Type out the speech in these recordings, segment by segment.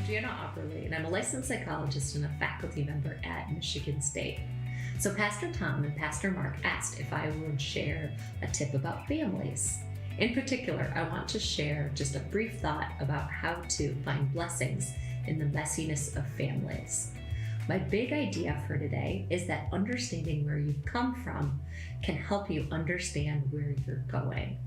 Gianna Opperly, and I'm a licensed psychologist and a faculty member at Michigan State. So Pastor Tom and Pastor Mark asked if I would share a tip about families. In particular, I want to share just a brief thought about how to find blessings in the messiness of families. My big idea for today is that understanding where you've come from can help you understand where you're going.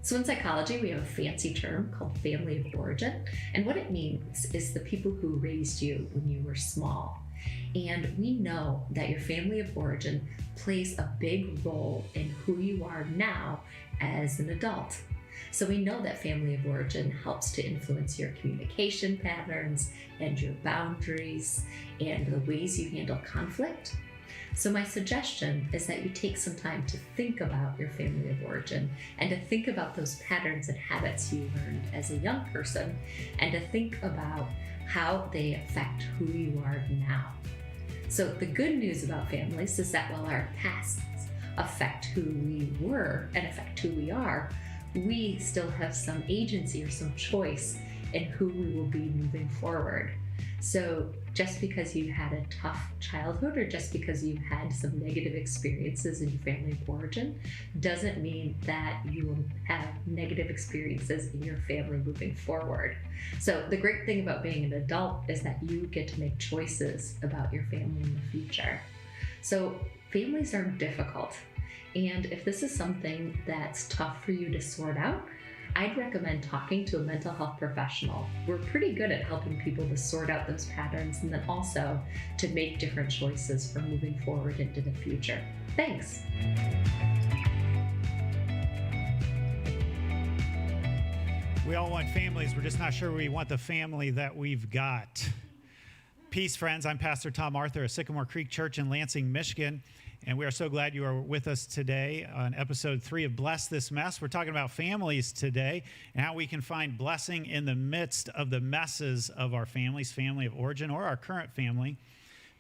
So in psychology, we have a fancy term called family of origin, and what it means is the people who raised you when you were small. And we know that your family of origin plays a big role in who you are now as an adult. So we know that family of origin helps to influence your communication patterns and your boundaries and the ways you handle conflict. So my suggestion is that you take some time to think about your family of origin and to think about those patterns and habits you learned as a young person and to think about how they affect who you are now. So the good news about families is that while our pasts affect who we were and affect who we are, we still have some agency or some choice in who we will be moving forward. So just because you had a tough childhood or just because you've had some negative experiences in your family of origin doesn't mean that you will have negative experiences in your family moving forward. So the great thing about being an adult is that you get to make choices about your family in the future. So families are difficult. And if this is something that's tough for you to sort out, I'd recommend talking to a mental health professional. We're pretty good at helping people to sort out those patterns and then also to make different choices for moving forward into the future. Thanks. We all want families. We're just not sure we want the family that we've got. Peace, friends. I'm Pastor Tom Arthur of Sycamore Creek Church in Lansing, Michigan. And we are so glad you are with us today on episode 3 of Bless This Mess. We're talking about families today and how we can find blessing in the midst of the messes of our families, family of origin, or our current family.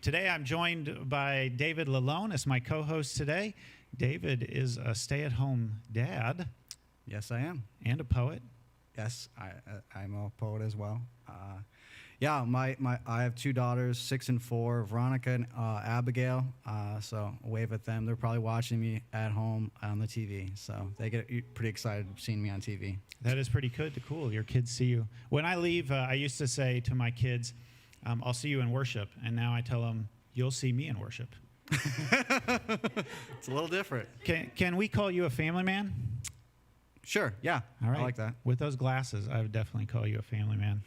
Today, I'm joined by David Lalone as my co-host today. David is a stay-at-home dad. Yes, I am. And a poet. Yes, I'm a poet as well. I have 2 daughters, 6 and 4, Veronica and Abigail. So wave at them. They're probably watching me at home on the TV. So they get pretty excited seeing me on TV. That is pretty good. Cool. Your kids see you. When I leave, I used to say to my kids, I'll see you in worship. And now I tell them, you'll see me in worship. It's a little different. Can we call you a family man? Sure. Yeah. All right. I like that. With those glasses, I would definitely call you a family man.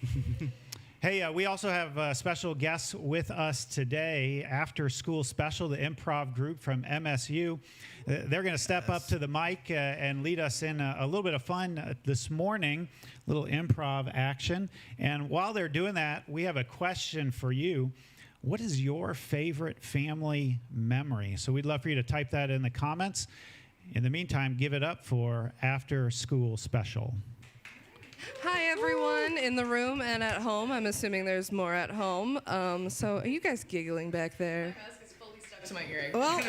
Hey, we also have special guests with us today. After School Special, the improv group from MSU. They're going to step up to the mic and lead us in a little bit of fun this morning, a little improv action. And while they're doing that, we have a question for you. What is your favorite family memory? So we'd love for you to type that in the comments. In the meantime, give it up for After School Special. Hi, everyone in the room and at home. I'm assuming there's more at home. So are you guys giggling back there? My mask is fully stuck to my earring. Well,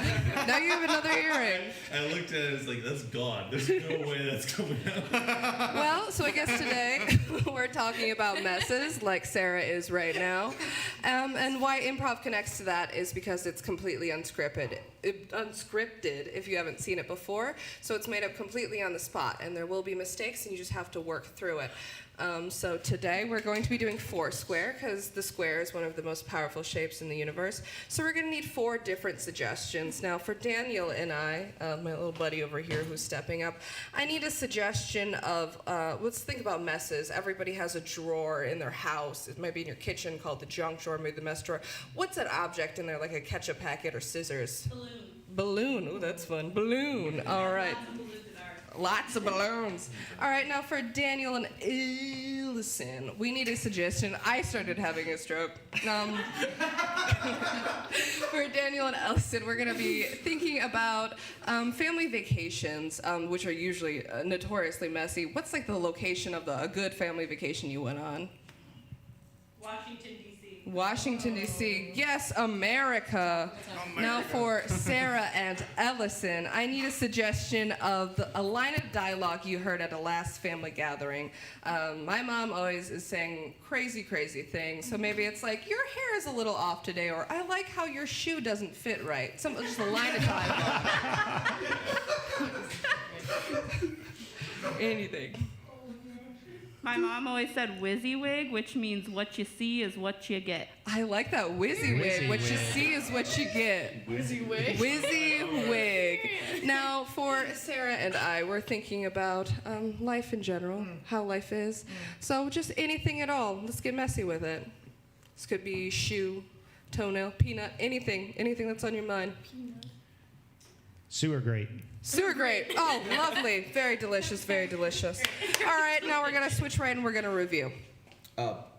now you have another earring. I looked at it and was like, that's gone. There's no way that's coming out. Well, so I guess today we're talking about messes, like Sarah is right now. And why improv connects to that is because it's completely unscripted, if you haven't seen it before. So it's made up completely on the spot, and there will be mistakes, and you just have to work through it. So today we're going to be doing Foursquare, because the square is one of the most powerful shapes in the universe. So we're going to need 4 different suggestions. Now for Daniel and I, my little buddy over here who's stepping up, I need a suggestion of, let's think about messes. Everybody has a drawer in their house. It might be in your kitchen called the junk drawer, maybe the mess drawer. What's that object in there, like a ketchup packet or scissors? Balloon. Ooh, that's fun. Balloon. All right. Lots of balloons. All right, now for Daniel and Ellison, we need a suggestion. I started having a stroke. For Daniel and Ellison, we're going to be thinking about family vacations, which are usually notoriously messy. What's like the location of a good family vacation you went on? Washington, D.C. Yes, America. Now for Sarah and Ellison, I need a suggestion of a line of dialogue you heard at a last family gathering. My mom always is saying crazy, crazy things, so maybe it's like, your hair is a little off today, or I like how your shoe doesn't fit right. Just a line of dialogue. Anything. My mom always said WYSIWYG, which means what you see is what you get. I like that. WYSIWYG. What you see is what you get. WYSIWYG. WYSIWYG. Now, for Sarah and I, we're thinking about life in general, how life is. So just anything at all. Let's get messy with it. This could be shoe, toenail, peanut, anything that's on your mind. Sewer grate. Sewer grate. Oh, lovely. Very delicious, very delicious. All right, now we're going to switch right and we're going to review.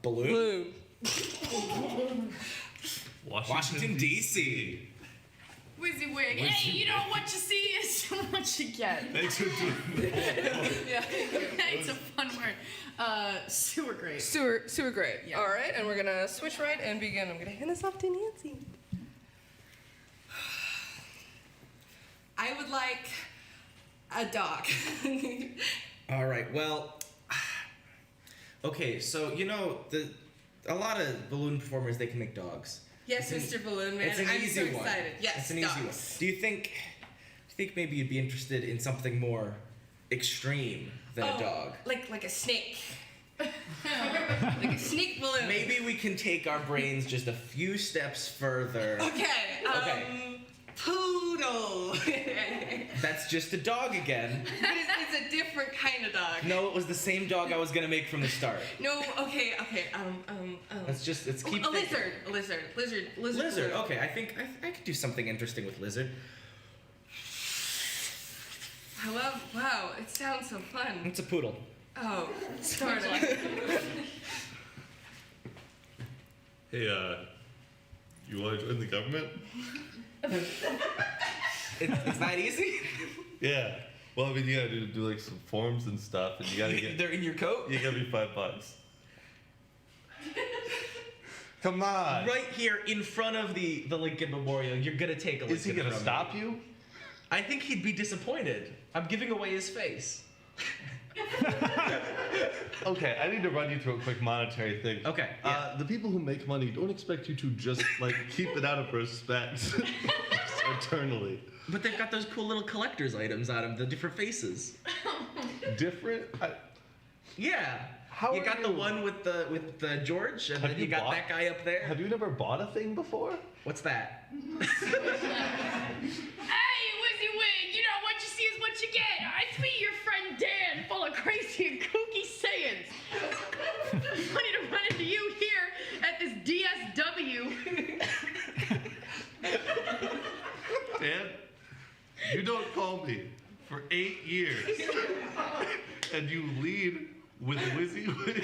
Balloon. Blue. Washington, D.C. WYSIWYG. Hey, you know what you see is what you get. Thanks for doing Yeah, it's a fun word. Sewer grate. Sewer grate. Yeah. All right, and we're going to switch right and begin. I'm going to hand this off to Nancy. I would like a dog. All right. Well, okay. So a lot of balloon performers, they can make dogs. Yes, Mr. Balloon Man. It's an I'm easy so one. excited. Yes, it's an dogs. easy one. Do you think maybe you'd be interested in something more extreme than a dog? Like a snake. Like a snake balloon. Maybe we can take our brains just a few steps further. Okay. Poodle. That's just a dog again. But it's a different kind of dog. No, it was the same dog I was gonna make from the start. No, okay. Let's keep a thinking. lizard. Lizard. Okay, I think I could do something interesting with lizard. Wow, it sounds so fun. It's a poodle. Oh, sort of. Hey, you want to join the government? It's that easy? Yeah. Well, I mean, you gotta do like some forms and stuff, and you gotta get. They're in your coat? You gotta be $5. Come on. Right here in front of the Lincoln Memorial, you're gonna take a look. Is he gonna stop you? I think he'd be disappointed. I'm giving away his face. Okay, I need to run you through a quick monetary thing. Okay, yeah. The people who make money don't expect you to just like keep it out of respect eternally. But they've got those cool little collector's items on them, the different faces. Different? Yeah. How you are got the you- one with the George, and Have then you you got bought- that guy up there. Have you never bought a thing before? What's that? Hey, WYSIWYG, you know what you see is what you get. It's me, your friend Dan, full of crazy and kooky sayings. Funny to run into you here at this DSW. Dan, you don't call me for 8 years, and you lead with WYSIWYG.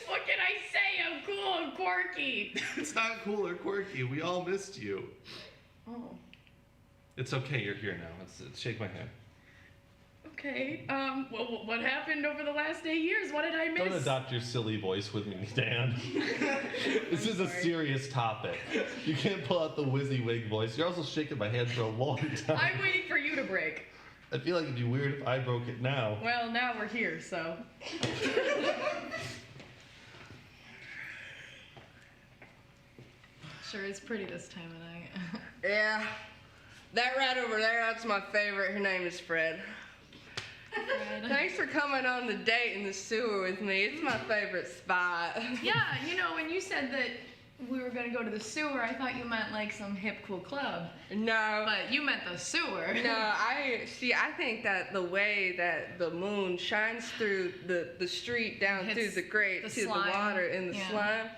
What can I say? I'm cool and quirky. It's not cool or quirky. We all missed you. Oh, It's okay. You're here now. Let's shake my hand. okay. What happened over the last 8 years? What did I miss? Don't adopt your silly voice with me, Dan. This is a serious topic. You can't pull out the WYSIWYG voice. You're also shaking my hand for a long time. I'm waiting for you to break. I feel like it'd be weird if I broke it now. Well, now we're here, so. Sure is pretty this time of night. Yeah. That right over there, that's my favorite. Her name is Fred. Thanks for coming on the date in the sewer with me. It's my favorite spot. Yeah, you know, when you said that we were gonna go to the sewer, I thought you meant like some hip cool club. No. But you meant the sewer. No, I think that the way that the moon shines through the street down Hits through the grate the to slime. the water and the Yeah. slime,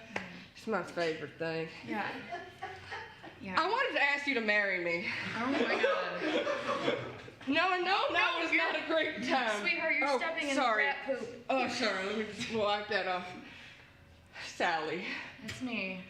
it's my favorite thing. Yeah. Yeah. I wanted to ask you to marry me. Oh my god. No, it's you're- not a great time. Sweetheart, you're stepping in sorry. rat poop. Oh, sorry. Let me just wipe that off. Sally, It's me.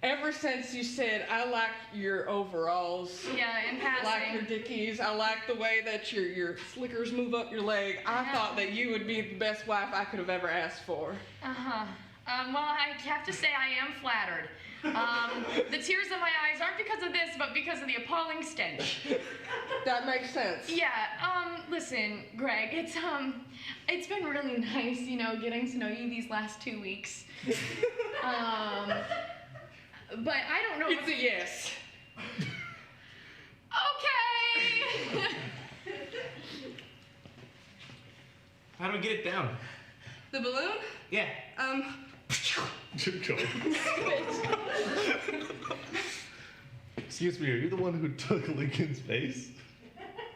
ever since you said I like your overalls, Yeah, in I like your passing. dickies, I like the way that your slickers move up your leg, I thought that you would be the best wife I could have ever asked for. Uh-huh. Well, I have to say I am flattered. The tears in my eyes aren't because of this, but because of the appalling stench. That makes sense. Yeah, listen, Greg, it's been really nice, getting to know you these last 2 weeks. But I don't know. It's a yes. Okay. How do we get it down? The balloon? Yeah. Excuse me, are you the one who took Lincoln's face?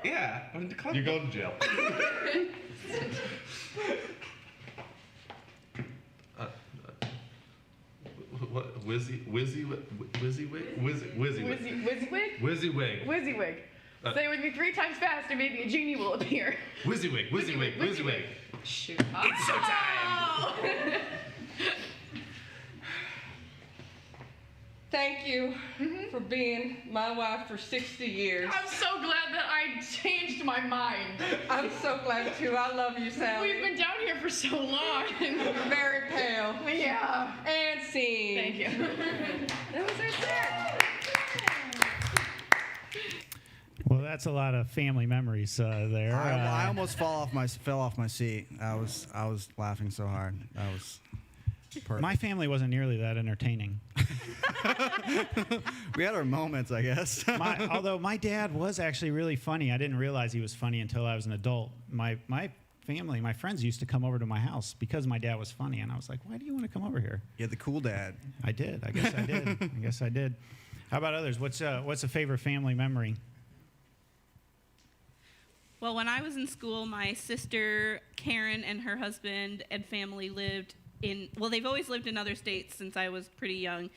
Yeah. I'm in the club. You're going to jail. What? WYSIWYG? WYSIWYG? WYSIWYG. WYSIWYG. Say it with me 3 times fast and maybe a genie will appear. WYSIWYG. Shoot. It's showtime! Thank you for being my wife for 60 years. I'm so glad that I changed my mind. I'm so glad too. I love you, Sally. We've been down here for so long. Very pale. Yeah. And scene. Thank you. That was our set. Well, that's a lot of family memories there. I almost fell off my seat. I was laughing so hard. That was perfect. My family wasn't nearly that entertaining. We had our moments, I guess. Although my dad was actually really funny. I didn't realize he was funny until I was an adult. My family, my friends used to come over to my house because my dad was funny, and I was like, why do you want to come over here? You're the cool dad. I did. I guess I did. I guess I did. How about others? What's a favorite family memory? Well, when I was in school, my sister Karen and her husband and family lived they've always lived in other states since I was pretty young.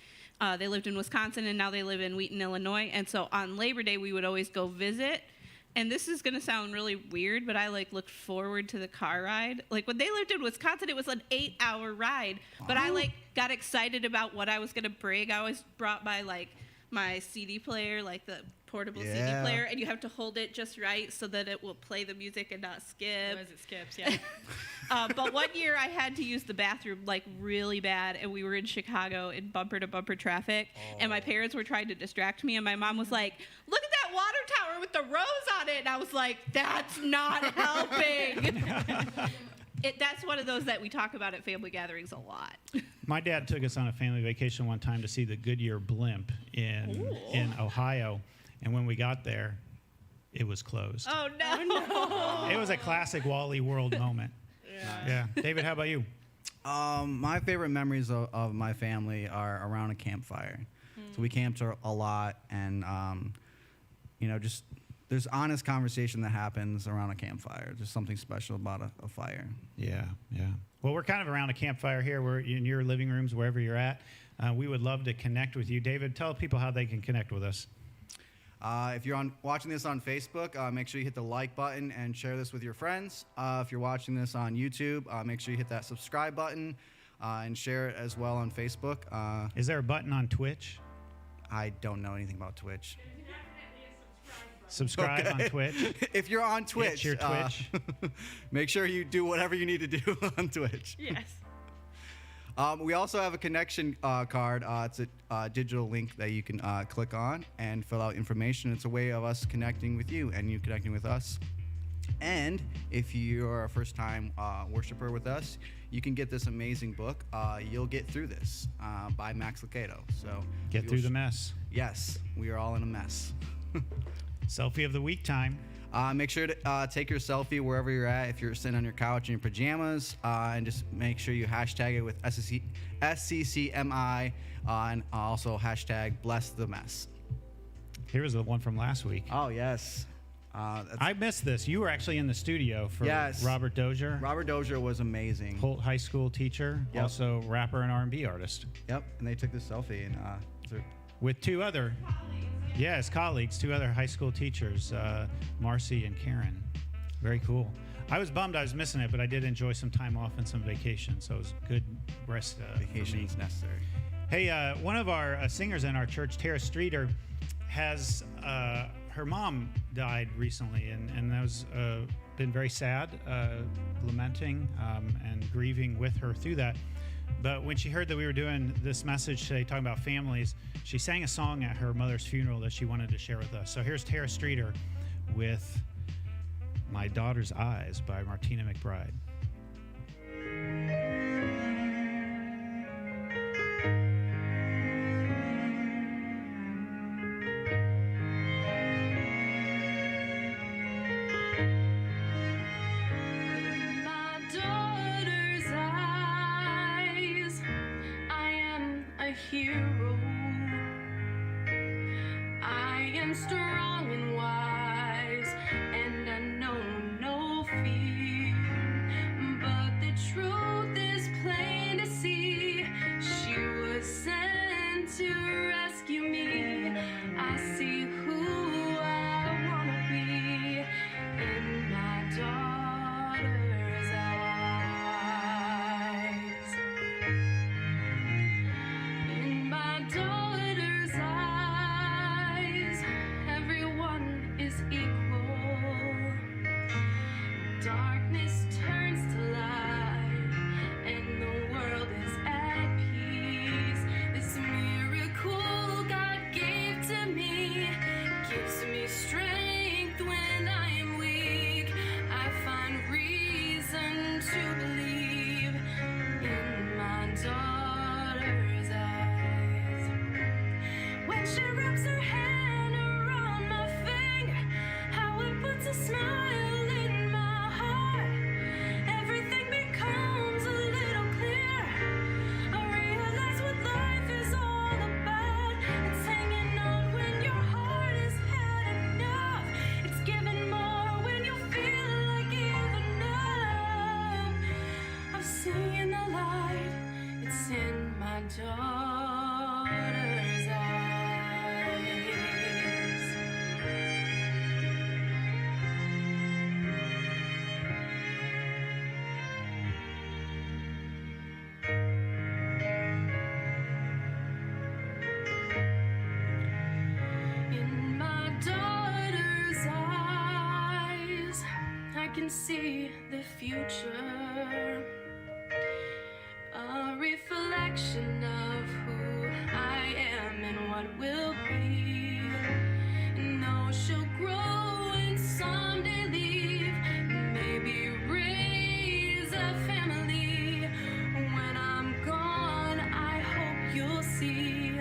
They lived in Wisconsin, and now they live in Wheaton, Illinois. And so on Labor Day, we would always go visit. And this is going to sound really weird, but I looked forward to the car ride. When they lived in Wisconsin, it was an 8-hour ride. But I got excited about what I was going to bring. I always brought my CD player, the portable CD player, and you have to hold it just right so that it will play the music and not skip. Otherwise it skips, yeah. But one year I had to use the bathroom really bad, and we were in Chicago in bumper-to-bumper traffic, and my parents were trying to distract me, and my mom was like, look at that water tower with the rose on it, and I was like, that's not helping. That's one of those that we talk about at family gatherings a lot. My dad took us on a family vacation one time to see the Goodyear blimp in Ohio, and when we got there, it was closed. Oh, no. It was a classic Wall-E World moment. Yeah. David, how about you? My favorite memories of my family are around a campfire. So we camped a lot, and just there's honest conversation that happens around a campfire. There's something special about a fire. Yeah. Well, we're kind of around a campfire here. We're in your living rooms, wherever you're at. We would love to connect with you. David, tell people how they can connect with us. If you're watching this on Facebook, make sure you hit the like button and share this with your friends. If you're watching this on YouTube, make sure you hit that subscribe button and share it as well on Facebook. Is there a button on Twitch? I don't know anything about Twitch. Subscribe on Twitch. If you're on Twitch, it's your Twitch. Make sure you do whatever you need to do on Twitch. Yes. We also have a connection card. It's a digital link that you can click on and fill out information. It's a way of us connecting with you and you connecting with us. And if you're a first-time worshiper with us, you can get this amazing book, You'll Get Through This, by Max Lucado. So Get through the mess. Yes, we are all in a mess. Selfie of the week time. Make sure to take your selfie wherever you're at. If you're sitting on your couch in your pajamas, and just make sure you hashtag it with SCCMI, and also hashtag Bless the Mess. Here was the one from last week. Oh, yes. I missed this. You were actually in the studio for Robert Dozier. Robert Dozier was amazing. Holt High School teacher, also rapper and R&B artist. Yep, and they took this selfie and with two other colleagues, two other high school teachers, Marcy and Karen. Very cool. I was bummed I was missing it, but I did enjoy some time off and some vacation, so it was good rest. Vacation is necessary. Hey, one of our singers in our church, Tara Streeter, has her mom died recently, and that was been very sad, lamenting and grieving with her through that. But when she heard that we were doing this message today talking about families, she sang a song at her mother's funeral that she wanted to share with us. So here's Tara Streeter with My Daughter's Eyes by Martina McBride. Hero. I am strong and wise, and I know no fear. But the truth is plain to see. She was sent to rescue me. I see who I wanna be in my daughter's eyes. In my daughter's eyes, everyone is equal. Darkness turns to light, and the world is at peace. This miracle God gave to me gives me strength when I am weak. I find reason to believe in my daughter's eyes. When she wraps her hand around my finger, how it puts a smile in my heart. Everything becomes a little clearer. I realize what life is all about. It's hanging on when your heart has had enough. It's giving more when you feel like giving up. I've seen the light. It's in my daughter's eyes. In my daughter's eyes, I can see the future. A reflection of who I am and what will be. No, she'll grow and someday leave. Maybe raise a family. When I'm gone, I hope you'll see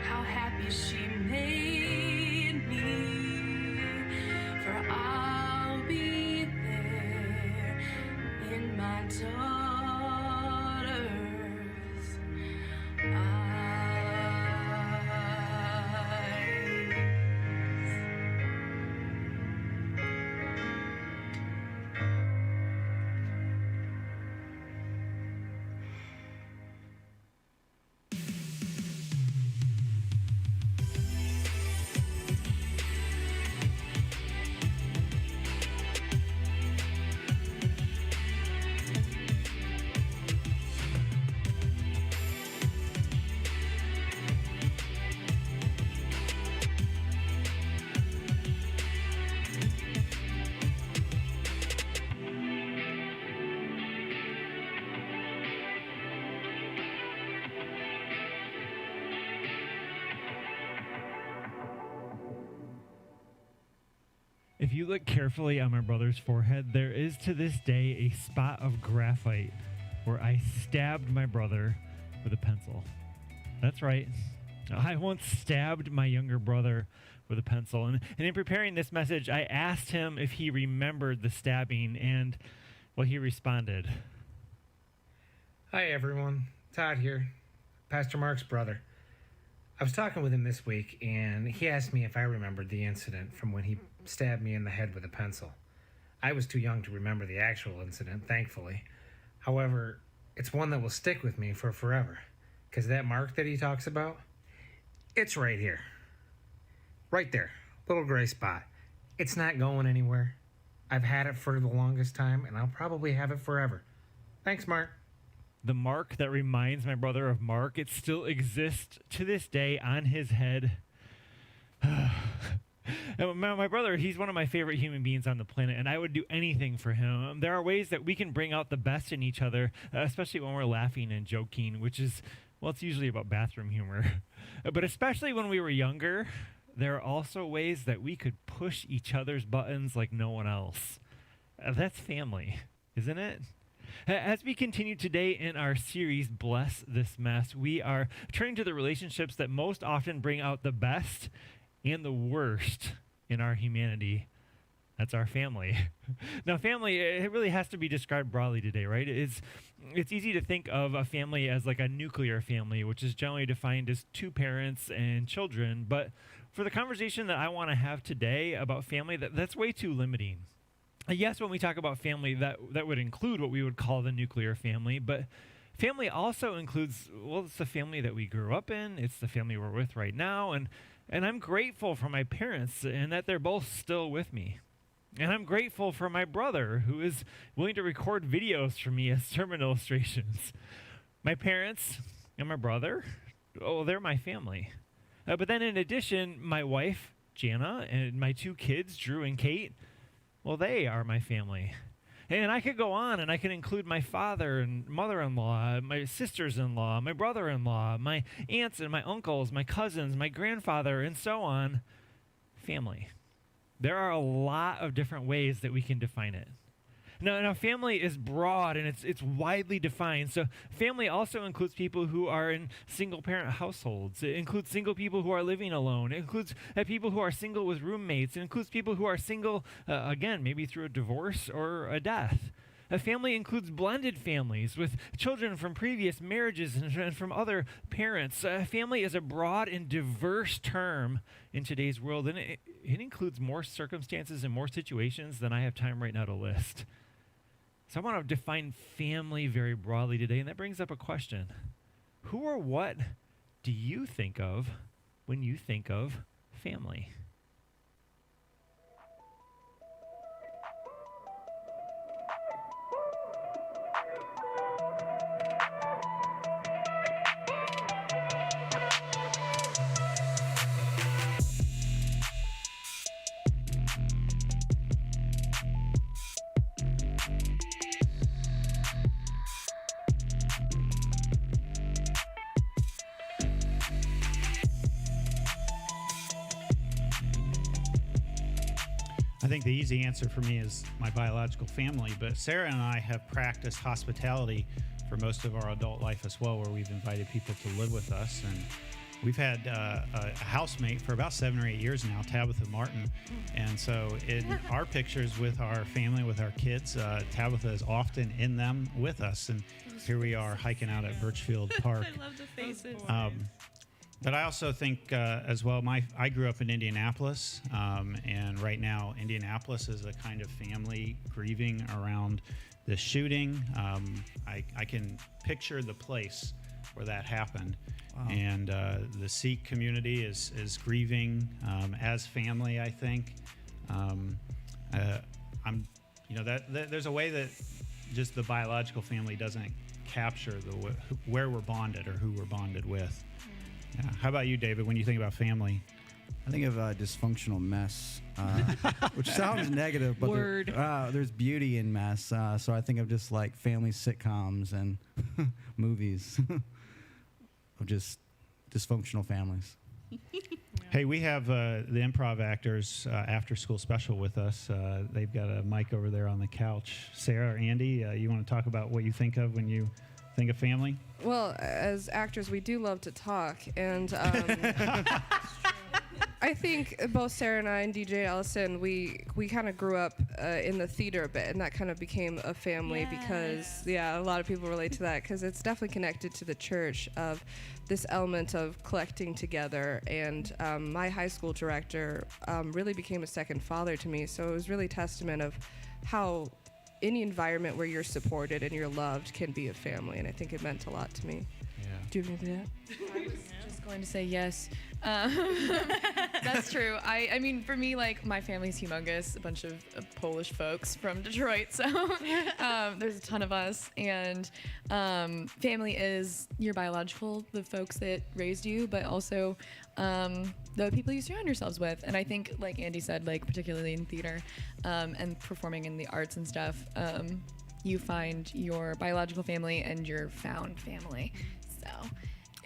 how happy she made me. For I'll be there in my daughter's eyes. If you look carefully on my brother's forehead, there is to this day a spot of graphite where I stabbed my brother with a pencil. That's right. I once stabbed my younger brother with a pencil. And in preparing this message, I asked him if he remembered the stabbing, and, well, he responded. Hi, everyone. Todd here, Pastor Mark's brother. I was talking with him this week, and he asked me if I remembered the incident from when he stabbed me in the head with a pencil. I was too young to remember the actual incident, thankfully. However, it's one that will stick with me for forever, because that mark that he talks about, it's right here. Right there, little gray spot. It's not going anywhere. I've had it for the longest time, and I'll probably have it forever. Thanks, Mark. The mark that reminds my brother of Mark, it still exists to this day on his head. My brother, he's one of my favorite human beings on the planet, and I would do anything for him. There are ways that we can bring out the best in each other, especially when we're laughing and joking, which is, well, it's usually about bathroom humor. But especially when we were younger, there are also ways that we could push each other's buttons like no one else. That's family, isn't it? As we continue today in our series, Bless This Mess, we are turning to the relationships that most often bring out the best and the worst in our humanity. That's our family. Now, family, it really has to be described broadly today, right? It's easy to think of a family as like a nuclear family, which is generally defined as two parents and children. But for the conversation that I want to have today about family, that's way too limiting. Yes, when we talk about family, that would include what we would call the nuclear family, but family also includes, well, it's the family that we grew up in, it's the family we're with right now, and I'm grateful for my parents and that they're both still with me. And I'm grateful for my brother who is willing to record videos for me as sermon illustrations. My parents and my brother, oh, they're my family. But then in addition, my wife, Jana, and my two kids, Drew and Kate, well, they are my family. And I could go on, and I can include my father and mother-in-law, my sisters-in-law, my brother-in-law, my aunts and my uncles, my cousins, my grandfather, and so on. Family. There are a lot of different ways that we can define it. Now, family is broad and it's widely defined. So family also includes people who are in single-parent households. It includes single people who are living alone. It includes people who are single with roommates. It includes people who are single, again, maybe through a divorce or a death. A family includes blended families with children from previous marriages and from other parents. Family is a broad and diverse term in today's world, and it includes more circumstances and more situations than I have time right now to list. So I want to define family very broadly today, and that brings up a question. Who or what do you think of when you think of family? I think the easy answer for me is my biological family, but Sarah and I have practiced hospitality for most of our adult life as well, where we've invited people to live with us. And we've had a housemate for about 7 or 8 years now, Tabitha Martin. And so in our pictures with our family, with our kids, Tabitha is often in them with us. And here we are hiking out at Birchfield Park. I love the faces. But I also think as well, I grew up in Indianapolis, and right now Indianapolis is a kind of family grieving around the shooting. I can picture the place where that happened. Wow. And the Sikh community is grieving as family, I think. There's a way that just the biological family doesn't capture where we're bonded or who we're bonded with. Yeah. How about you, David, when you think about family? I think of dysfunctional mess, which sounds negative, but there's beauty in mess. So I think of just like family sitcoms and movies of just dysfunctional families. Hey, we have the improv actors after school special with us. They've got a mic over there on the couch. Sarah or Andy, you want to talk about what you think of when you think of family? Well, as actors, we do love to talk, and I think both Sarah and I and DJ Allison, we kind of grew up in the theater a bit, and that kind of became a family because, a lot of people relate to that because it's definitely connected to the church of this element of collecting together. And my high school director really became a second father to me, so it was really testament of how any environment where you're supported and you're loved can be a family, and I think it meant a lot to me. Yeah. Do you have anything to add? I was just going to say yes. That's true. I mean, for me, like, my family's humongous, a bunch of Polish folks from Detroit, so there's a ton of us, and family is your biological, the folks that raised you, but also the people you surround yourselves with. And I think, like Andy said, like, particularly in theater and performing in the arts and stuff, you find your biological family and your found family. So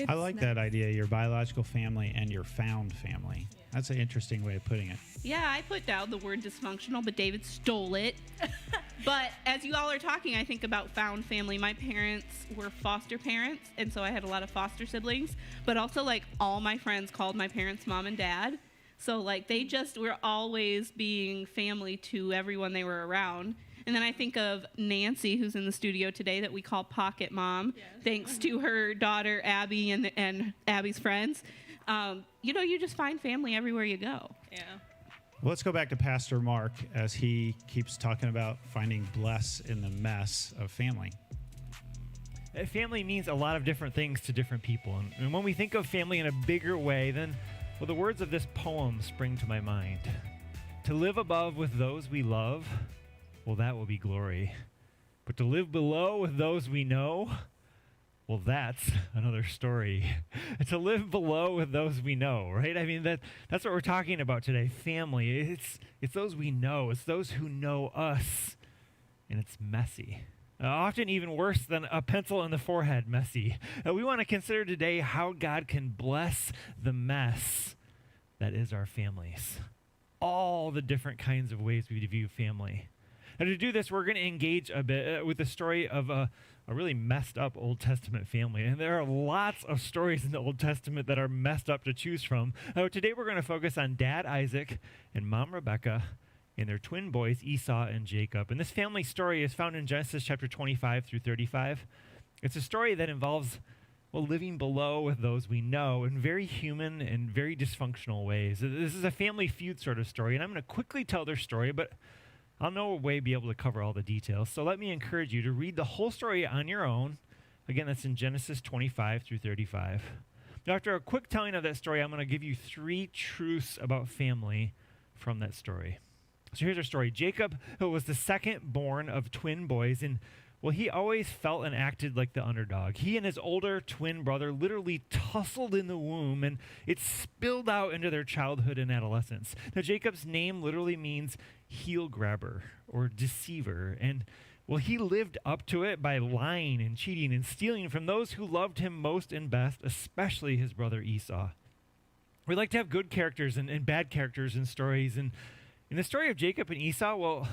I like that idea, your biological family and your found family. Yeah. That's an interesting way of putting it. Yeah, I put down the word dysfunctional, but David stole it. But as you all are talking, I think about found family. My parents were foster parents, and so I had a lot of foster siblings. But also, like, all my friends called my parents mom and dad. So, like, they just were always being family to everyone they were around. And then I think of Nancy, who's in the studio today, that we call Pocket Mom, thanks to her daughter, Abby, and Abby's friends. You know, you just find family everywhere you go. Yeah. Well, let's go back to Pastor Mark as he keeps talking about finding bless in the mess of family. Family means a lot of different things to different people. And when we think of family in a bigger way, then, well, the words of this poem spring to my mind. To live above with those we love, well, that will be glory. But to live below with those we know, well, that's another story. To live below with those we know, right? I mean, that's what we're talking about today. Family. It's those we know. It's those who know us. And it's messy. Often even worse than a pencil in the forehead messy. We want to consider today how God can bless the mess that is our families. All the different kinds of ways we view family. And to do this, we're going to engage a bit with the story of a really messed up Old Testament family. And there are lots of stories in the Old Testament that are messed up to choose from. Today we're going to focus on Dad Isaac and Mom Rebecca and their twin boys Esau and Jacob. And this family story is found in Genesis chapter 25 through 35. It's a story that involves, well, living below with those we know in very human and very dysfunctional ways. This is a family feud sort of story, and I'm going to quickly tell their story, but I'll no way be able to cover all the details. So let me encourage you to read the whole story on your own. Again, that's in Genesis 25 through 35. Now, after a quick telling of that story, I'm going to give you 3 truths about family from that story. So here's our story. Jacob, who was the second born of twin boys, and well, he always felt and acted like the underdog. He and his older twin brother literally tussled in the womb, and it spilled out into their childhood and adolescence. Now, Jacob's name literally means heel grabber or deceiver, and well, he lived up to it by lying and cheating and stealing from those who loved him most and best, especially his brother Esau. We like to have good characters and bad characters in stories, and in the story of Jacob and Esau, well,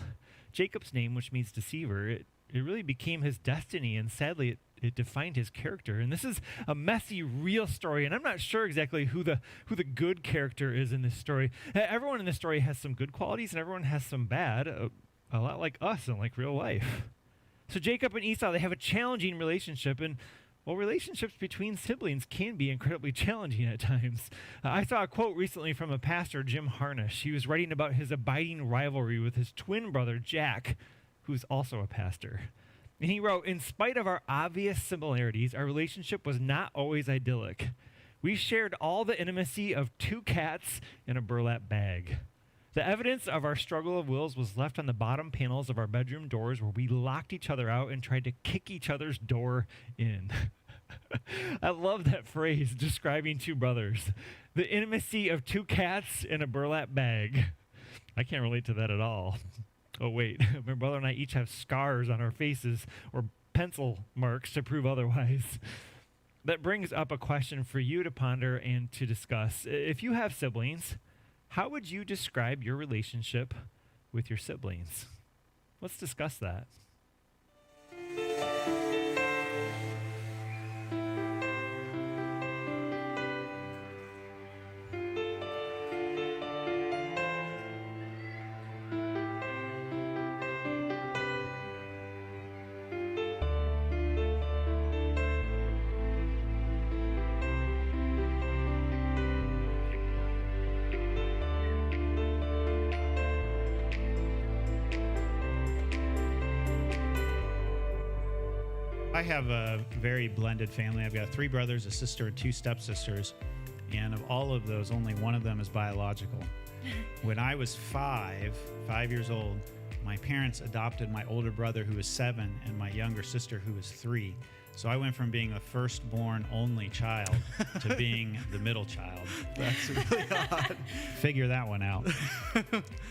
Jacob's name, which means deceiver, it really became his destiny, and sadly, it defined his character. And this is a messy, real story, and I'm not sure exactly who the good character is in this story. Everyone in this story has some good qualities, and everyone has some bad, a lot like us in like real life. So Jacob and Esau, they have a challenging relationship, and well, relationships between siblings can be incredibly challenging at times. I saw a quote recently from a pastor, Jim Harnish. He was writing about his abiding rivalry with his twin brother, Jack, who's also a pastor. And he wrote, "In spite of our obvious similarities, our relationship was not always idyllic. We shared all the intimacy of 2 cats in a burlap bag. The evidence of our struggle of wills was left on the bottom panels of our bedroom doors, where we locked each other out and tried to kick each other's door in." I love that phrase describing 2 brothers. The intimacy of 2 cats in a burlap bag. I can't relate to that at all. Oh, wait, my brother and I each have scars on our faces or pencil marks to prove otherwise. That brings up a question for you to ponder and to discuss. If you have siblings, how would you describe your relationship with your siblings? Let's discuss that. I have a very blended family. I've got 3 brothers, a sister, and 2 stepsisters. And of all of those, only one of them is biological. When I was 5 years old, my parents adopted my older brother who was 7 and my younger sister who was 3. So I went from being the firstborn only child to being the middle child. That's really odd. Figure that one out.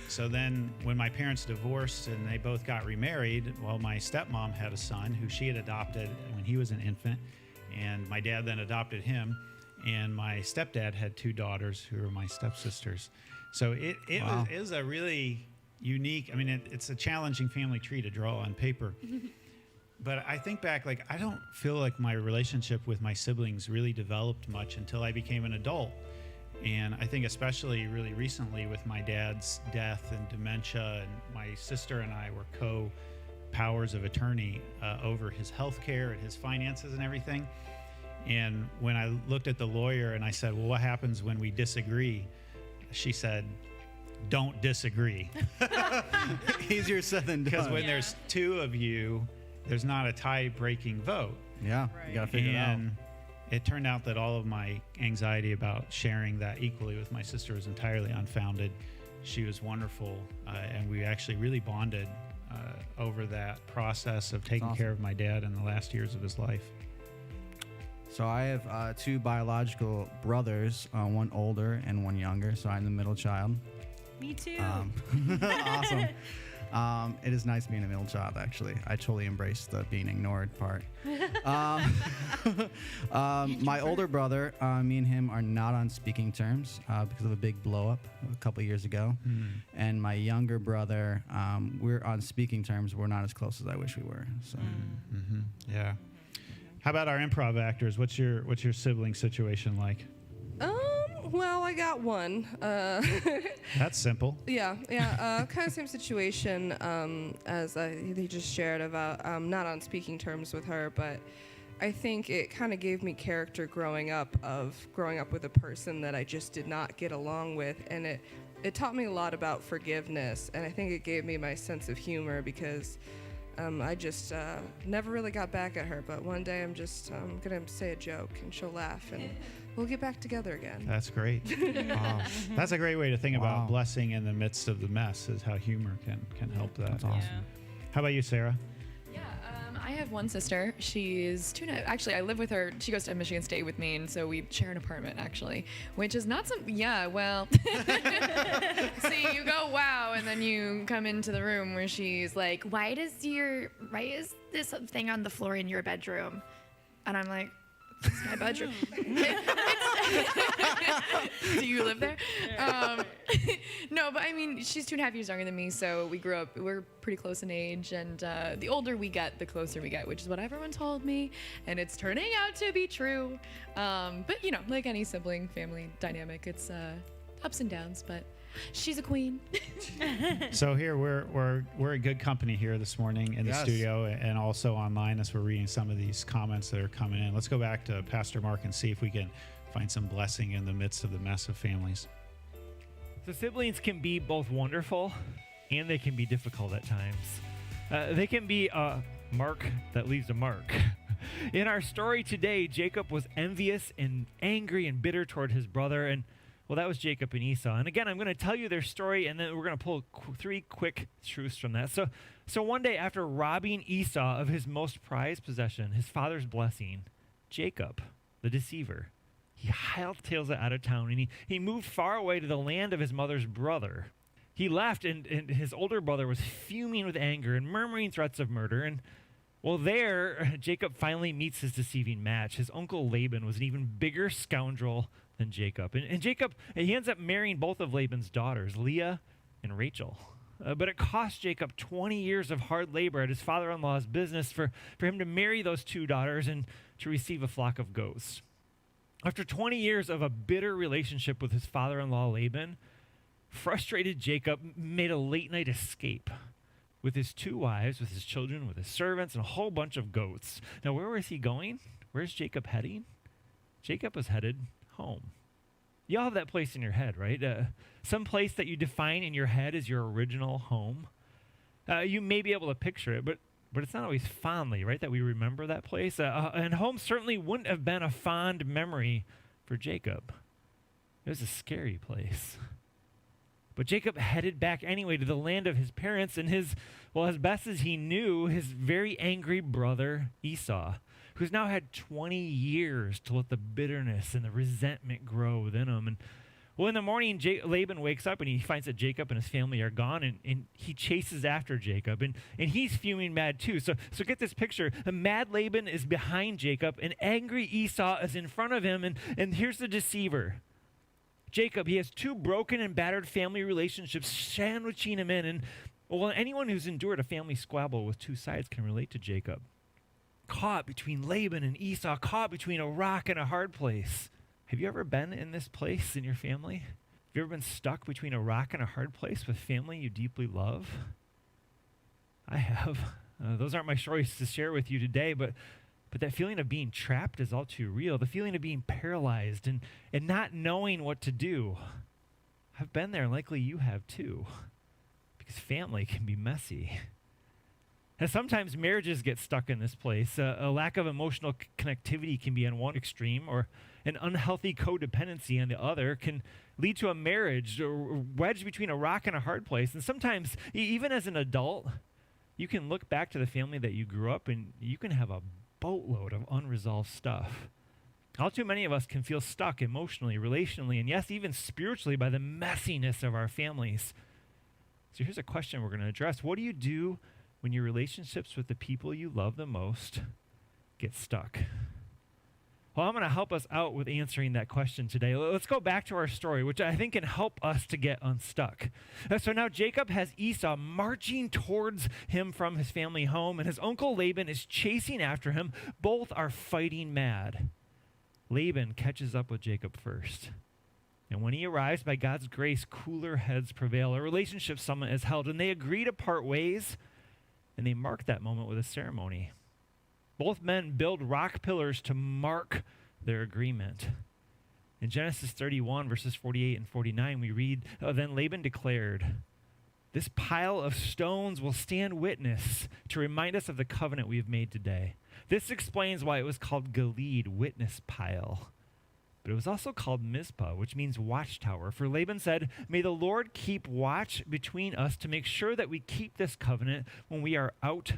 So then when my parents divorced and they both got remarried, well, my stepmom had a son who she had adopted when he was an infant, and my dad then adopted him, and my stepdad had 2 daughters who were my stepsisters. So it was a really unique, I mean, it's a challenging family tree to draw on paper. But I think back, like, I don't feel like my relationship with my siblings really developed much until I became an adult. And I think especially really recently with my dad's death and dementia, and my sister and I were co-powers of attorney over his health care and his finances and everything. And when I looked at the lawyer and I said, well, what happens when we disagree? She said, don't disagree. Easier said than done. Because when there's 2 of you, there's not a tie-breaking vote. Yeah, you gotta figure it out. And it turned out that all of my anxiety about sharing that equally with my sister was entirely unfounded. She was wonderful, and we actually really bonded over that process of taking care of my dad in the last years of his life. So I have 2 biological brothers, one older and one younger, so I'm the middle child. Me too. Awesome. It is nice being a middle child, actually. I totally embrace the being ignored part. My older brother, me and him are not on speaking terms because of a big blow up a couple years ago. And my younger brother, we're on speaking terms. We're not as close as I wish we were. So. Yeah. How about our improv actors? What's your sibling situation like? Well, I got one. That's simple. Yeah. Kind of same situation as he just shared about not on speaking terms with her, but I think it kind of gave me character growing up with a person that I just did not get along with, and it taught me a lot about forgiveness, and I think it gave me my sense of humor because I just never really got back at her, but one day I'm gonna say a joke and she'll laugh and we'll get back together again. That's great. That's a great way to think about blessing in the midst of the mess, is how humor can help that. That's awesome. Yeah. How about you, Sarah? Yeah, I have one sister. She's 2. Actually, I live with her. She goes to Michigan State with me, and so we share an apartment, actually, which is not some. Yeah, well. See, you go, wow, and then you come into the room where she's like, why is this thing on the floor in your bedroom? And I'm like, it's my bedroom. Do you live there? No, but I mean, she's 2.5 years younger than me, so we're pretty close in age, and the older we get, the closer we get, which is what everyone told me, and it's turning out to be true. But you know, like any sibling family dynamic, it's ups and downs, but she's a queen. So here we're a good company here this morning in the studio and also online as we're reading some of these comments that are coming in. Let's go back to Pastor Mark and see if we can find some blessing in the midst of the mess of families. So siblings can be both wonderful and they can be difficult at times. They can be a mark that leaves a mark. In our story today, Jacob was envious and angry and bitter toward his brother, and well, that was Jacob and Esau. And again, I'm going to tell you their story, and then we're going to pull 3 quick truths from that. So one day, after robbing Esau of his most prized possession, his father's blessing, Jacob, the deceiver, he hightails it out of town, and he moved far away to the land of his mother's brother. He left, and his older brother was fuming with anger and murmuring threats of murder. And well, there, Jacob finally meets his deceiving match. His uncle Laban was an even bigger scoundrel than Jacob. And Jacob, he ends up marrying both of Laban's daughters, Leah and Rachel. But it cost Jacob 20 years of hard labor at his father-in-law's business for him to marry those 2 daughters and to receive a flock of goats. After 20 years of a bitter relationship with his father-in-law Laban, frustrated Jacob made a late-night escape with his 2 wives, with his children, with his servants, and a whole bunch of goats. Now, where was he going? Where's Jacob heading? Jacob was headed home. You all have that place in your head, right? Some place that you define in your head as your original home. You may be able to picture it, but it's not always fondly, right, that we remember that place. And home certainly wouldn't have been a fond memory for Jacob. It was a scary place. But Jacob headed back anyway to the land of his parents and as best as he knew, his very angry brother Esau, who's now had 20 years to let the bitterness and the resentment grow within him. And in the morning, Laban wakes up and he finds that Jacob and his family are gone, and he chases after Jacob, and he's fuming mad too. So get this picture. A mad Laban is behind Jacob, and angry Esau is in front of him, and here's the deceiver. Jacob, he has two broken and battered family relationships sandwiching him in, and anyone who's endured a family squabble with two sides can relate to Jacob. Caught between Laban and Esau, caught between a rock and a hard place. Have you ever been in this place in your family? Have you ever been stuck between a rock and a hard place with family you deeply love? I have. Those aren't my stories to share with you today, but that feeling of being trapped is all too real. The feeling of being paralyzed and not knowing what to do. I've been there, and likely you have too, because family can be messy. And sometimes marriages get stuck in this place. A lack of emotional connectivity can be on one extreme, or an unhealthy codependency on the other can lead to a marriage or wedged between a rock and a hard place. And sometimes, even as an adult, you can look back to the family that you grew up in, you can have a boatload of unresolved stuff. All too many of us can feel stuck emotionally, relationally, and yes, even spiritually by the messiness of our families. So here's a question we're going to address. What do you do when your relationships with the people you love the most get stuck? Well, I'm going to help us out with answering that question today. Let's go back to our story, which I think can help us to get unstuck. So now Jacob has Esau marching towards him from his family home, and his uncle Laban is chasing after him. Both are fighting mad. Laban catches up with Jacob first. And when he arrives, by God's grace, cooler heads prevail. A relationship summit is held, and they agree to part ways, and they mark that moment with a ceremony. Both men build rock pillars to mark their agreement. In Genesis 31, verses 48 and 49, we read, Then Laban declared, "This pile of stones will stand witness to remind us of the covenant we have made today." This explains why it was called Gilead, witness pile. But it was also called Mizpah, which means watchtower. For Laban said, "May the Lord keep watch between us to make sure that we keep this covenant when we are out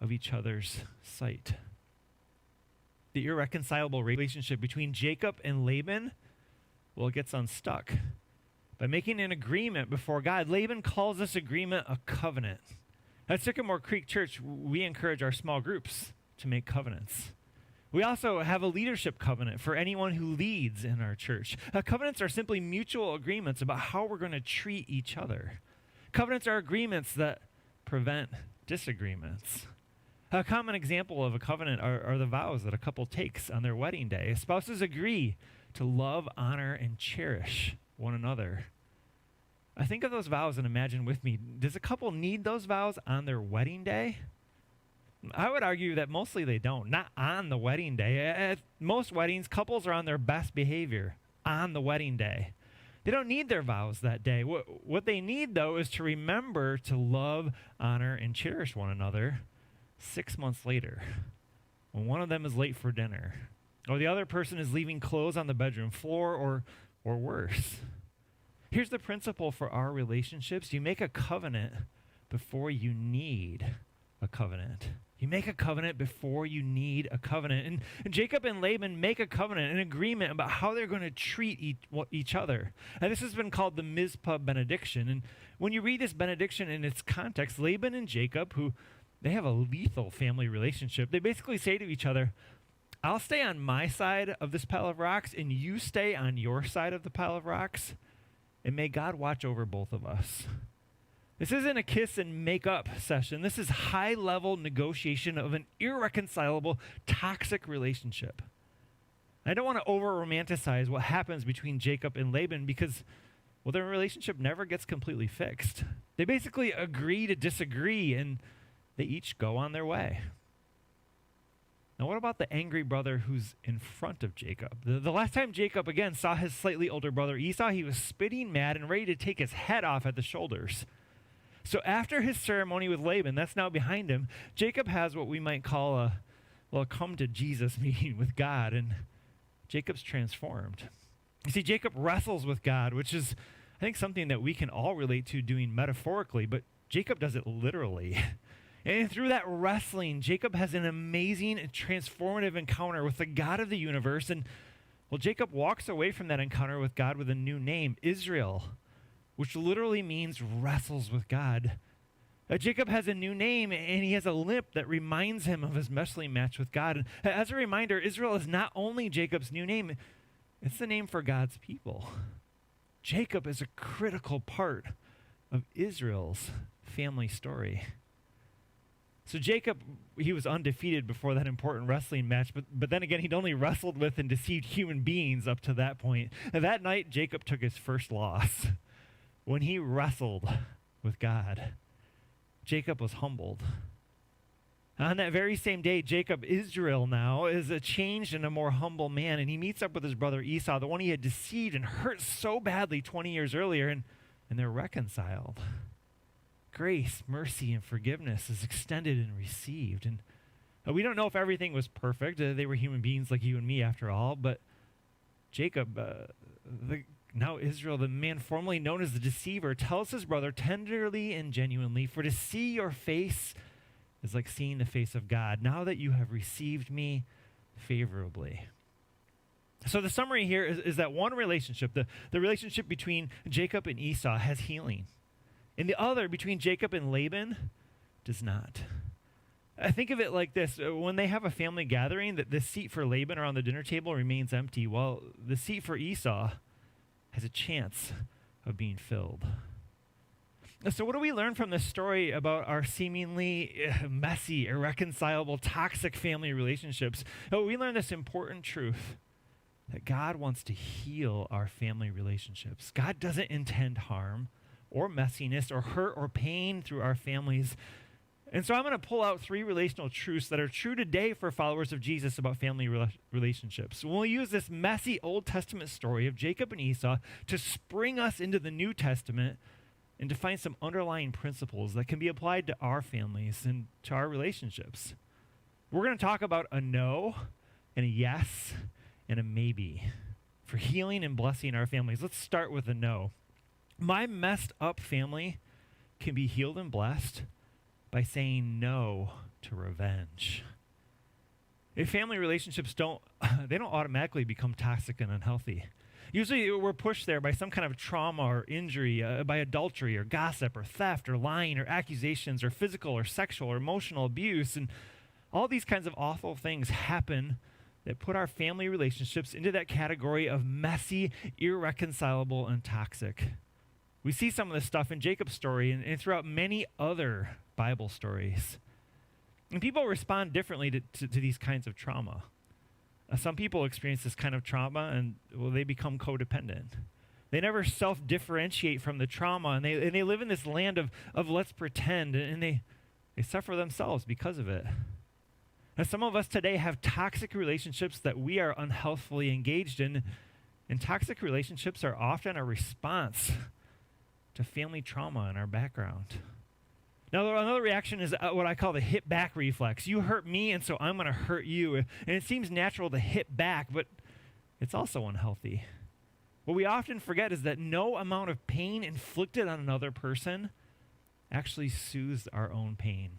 of each other's sight." The irreconcilable relationship between Jacob and Laban, well, it gets unstuck. By making an agreement before God, Laban calls this agreement a covenant. At Sycamore Creek Church, we encourage our small groups to make covenants. We also have a leadership covenant for anyone who leads in our church. Covenants are simply mutual agreements about how we're going to treat each other. Covenants are agreements that prevent disagreements. A common example of a covenant are the vows that a couple takes on their wedding day. Spouses agree to love, honor, and cherish one another. I think of those vows and imagine with me, does a couple need those vows on their wedding day? I would argue that mostly they don't, not on the wedding day. At most weddings, couples are on their best behavior on the wedding day. They don't need their vows that day. What they need, though, is to remember to love, honor, and cherish one another 6 months later, when one of them is late for dinner, or the other person is leaving clothes on the bedroom floor, or worse. Here's the principle for our relationships. You make a covenant before you need a covenant. You make a covenant before you need a covenant. And Jacob and Laban make a covenant, an agreement about how they're going to treat each other. And this has been called the Mizpah benediction. And when you read this benediction in its context, Laban and Jacob, who they have a lethal family relationship, they basically say to each other, "I'll stay on my side of this pile of rocks, and you stay on your side of the pile of rocks, and may God watch over both of us." This isn't a kiss and make up session. This is high-level negotiation of an irreconcilable, toxic relationship. I don't want to over-romanticize what happens between Jacob and Laban because, well, their relationship never gets completely fixed. They basically agree to disagree, and they each go on their way. Now, what about the angry brother who's in front of Jacob? The last time Jacob, again, saw his slightly older brother Esau, he was spitting mad and ready to take his head off at the shoulders. So after his ceremony with Laban, that's now behind him, Jacob has what we might call a come to Jesus meeting with God, and Jacob's transformed. You see, Jacob wrestles with God, which is, I think, something that we can all relate to doing metaphorically, but Jacob does it literally. And through that wrestling, Jacob has an amazing and transformative encounter with the God of the universe. And, well, Jacob walks away from that encounter with God with a new name, Israel, which literally means wrestles with God. Jacob has a new name, and he has a limp that reminds him of his wrestling match with God. And as a reminder, Israel is not only Jacob's new name, it's the name for God's people. Jacob is a critical part of Israel's family story. So Jacob, he was undefeated before that important wrestling match, but then again, he'd only wrestled with and deceived human beings up to that point. And that night, Jacob took his first loss when he wrestled with God. Jacob was humbled. On that very same day, Jacob, Israel now, is a changed and a more humble man, and he meets up with his brother Esau, the one he had deceived and hurt so badly 20 years earlier, and they're reconciled. Grace, mercy, and forgiveness is extended and received. And we don't know if everything was perfect. They were human beings like you and me, after all, but Jacob, now Israel, the man formerly known as the deceiver, tells his brother tenderly and genuinely, "For to see your face is like seeing the face of God, now that you have received me favorably." So the summary here is that one relationship, the relationship between Jacob and Esau, has healing. And the other, between Jacob and Laban, does not. I think of it like this. When they have a family gathering, the seat for Laban around the dinner table remains empty, while the seat for Esau has a chance of being filled. So what do we learn from this story about our seemingly messy, irreconcilable, toxic family relationships? We learn this important truth, that God wants to heal our family relationships. God doesn't intend harm or messiness or hurt or pain through our families. And so I'm going to pull out 3 relational truths that are true today for followers of Jesus about family relationships. We'll use this messy Old Testament story of Jacob and Esau to spring us into the New Testament and to find some underlying principles that can be applied to our families and to our relationships. We're going to talk about a no and a yes and a maybe for healing and blessing our families. Let's start with a no. My messed up family can be healed and blessed by saying no to revenge. If family relationships don't automatically become toxic and unhealthy. Usually we're pushed there by some kind of trauma or injury, by adultery or gossip or theft or lying or accusations or physical or sexual or emotional abuse. And all these kinds of awful things happen that put our family relationships into that category of messy, irreconcilable, and toxic. We see some of this stuff in Jacob's story and throughout many other Bible stories. And people respond differently to these kinds of trauma. Some people experience this kind of trauma and, well, they become codependent. They never self-differentiate from the trauma, and they live in this land of let's pretend, and they suffer themselves because of it. Now, some of us today have toxic relationships that we are unhealthfully engaged in, and toxic relationships are often a response to family trauma in our background. Now, another reaction is what I call the hit back reflex. You hurt me, and so I'm going to hurt you. And it seems natural to hit back, but it's also unhealthy. What we often forget is that no amount of pain inflicted on another person actually soothes our own pain.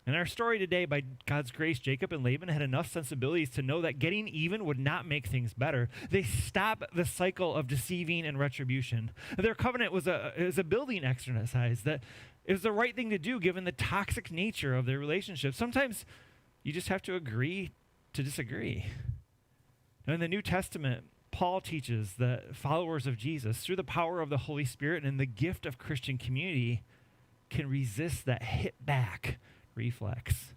In our story today, by God's grace, Jacob and Laban had enough sensibilities to know that getting even would not make things better. They stopped the cycle of deceiving and retribution. Their covenant was a building exercise that it was the right thing to do given the toxic nature of their relationship. Sometimes you just have to agree to disagree. Now, in the New Testament, Paul teaches that followers of Jesus, through the power of the Holy Spirit and the gift of Christian community, can resist that hit back reflex.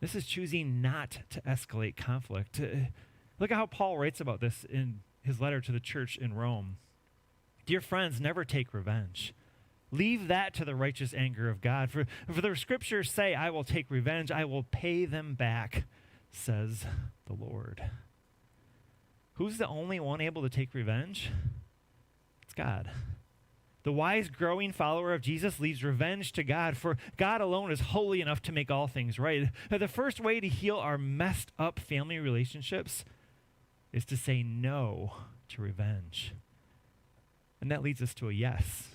This is choosing not to escalate conflict. Look at how Paul writes about this in his letter to the church in Rome. Dear friends, never take revenge. Leave that to the righteous anger of God. For the scriptures say, I will take revenge, I will pay them back, says the Lord. Who's the only one able to take revenge? It's God. The wise, growing follower of Jesus leaves revenge to God, for God alone is holy enough to make all things right. Now, the first way to heal our messed up family relationships is to say no to revenge. And that leads us to a yes.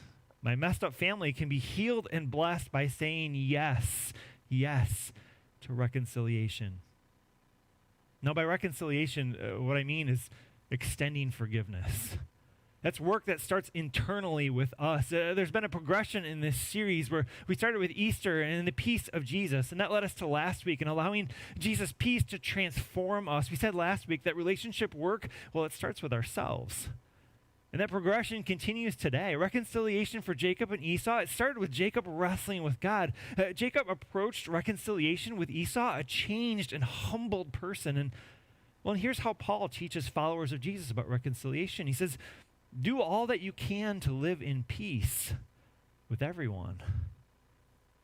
My messed up family can be healed and blessed by saying yes, yes to reconciliation. Now, by reconciliation, what I mean is extending forgiveness. That's work that starts internally with us. There's been a progression in this series where we started with Easter and the peace of Jesus, and that led us to last week and allowing Jesus' peace to transform us. We said last week that relationship work, well, it starts with ourselves. And that progression continues today. Reconciliation for Jacob and Esau, it started with Jacob wrestling with God. Jacob approached reconciliation with Esau, a changed and humbled person. And here's how Paul teaches followers of Jesus about reconciliation. He says, do all that you can to live in peace with everyone.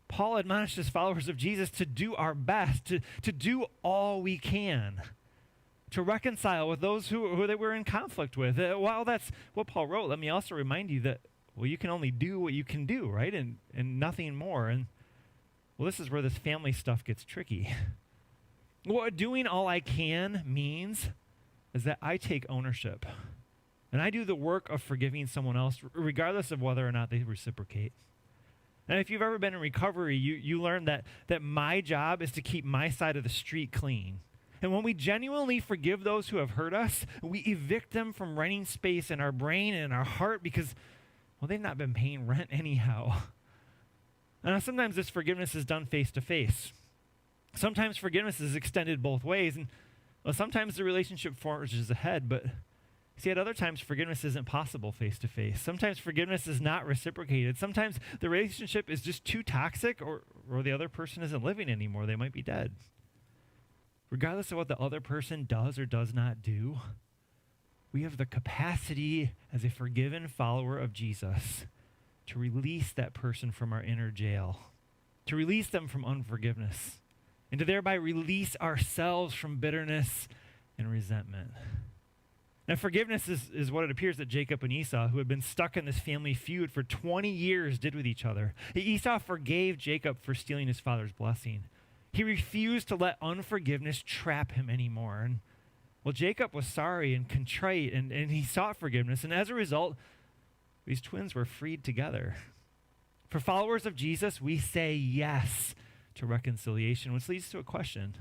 Paul admonishes followers of Jesus to do our best, to do all we can, to reconcile with those who they were in conflict with. While that's what Paul wrote, let me also remind you that, you can only do what you can do, right? And nothing more. And, this is where this family stuff gets tricky. What doing all I can means is that I take ownership. And I do the work of forgiving someone else, regardless of whether or not they reciprocate. And if you've ever been in recovery, you learn that my job is to keep my side of the street clean. And when we genuinely forgive those who have hurt us, we evict them from renting space in our brain and in our heart because, they've not been paying rent anyhow. And sometimes this forgiveness is done face to face. Sometimes forgiveness is extended both ways. And sometimes the relationship forges ahead, but see, at other times, forgiveness isn't possible face to face. Sometimes forgiveness is not reciprocated. Sometimes the relationship is just too toxic or the other person isn't living anymore. They might be dead. Regardless of what the other person does or does not do, we have the capacity as a forgiven follower of Jesus to release that person from our inner jail, to release them from unforgiveness, and to thereby release ourselves from bitterness and resentment. Now, forgiveness is what it appears that Jacob and Esau, who had been stuck in this family feud for 20 years, did with each other. Esau forgave Jacob for stealing his father's blessing. He refused to let unforgiveness trap him anymore. And, Jacob was sorry and contrite, and he sought forgiveness. And as a result, these twins were freed together. For followers of Jesus, we say yes to reconciliation, which leads to a question.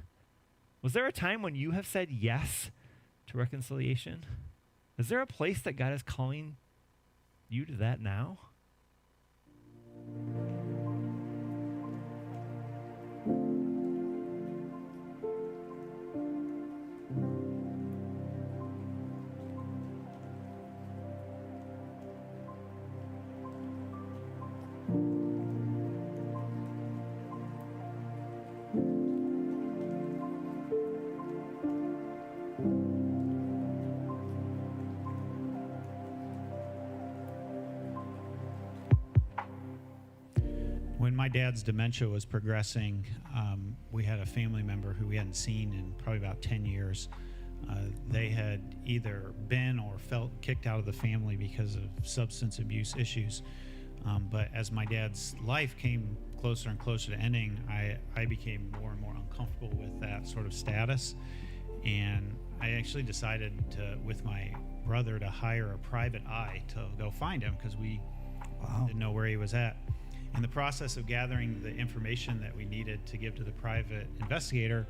Was there a time when you have said yes to reconciliation? Is there a place that God is calling you to that now? When my dad's dementia was progressing, we had a family member who we hadn't seen in probably about 10 years. They had either been or felt kicked out of the family because of substance abuse issues. But as my dad's life came closer and closer to ending, I became more and more uncomfortable with that sort of status. And I actually decided with my brother to hire a private eye to go find him because we didn't know where he was at. In the process of gathering the information that we needed to give to the private investigator,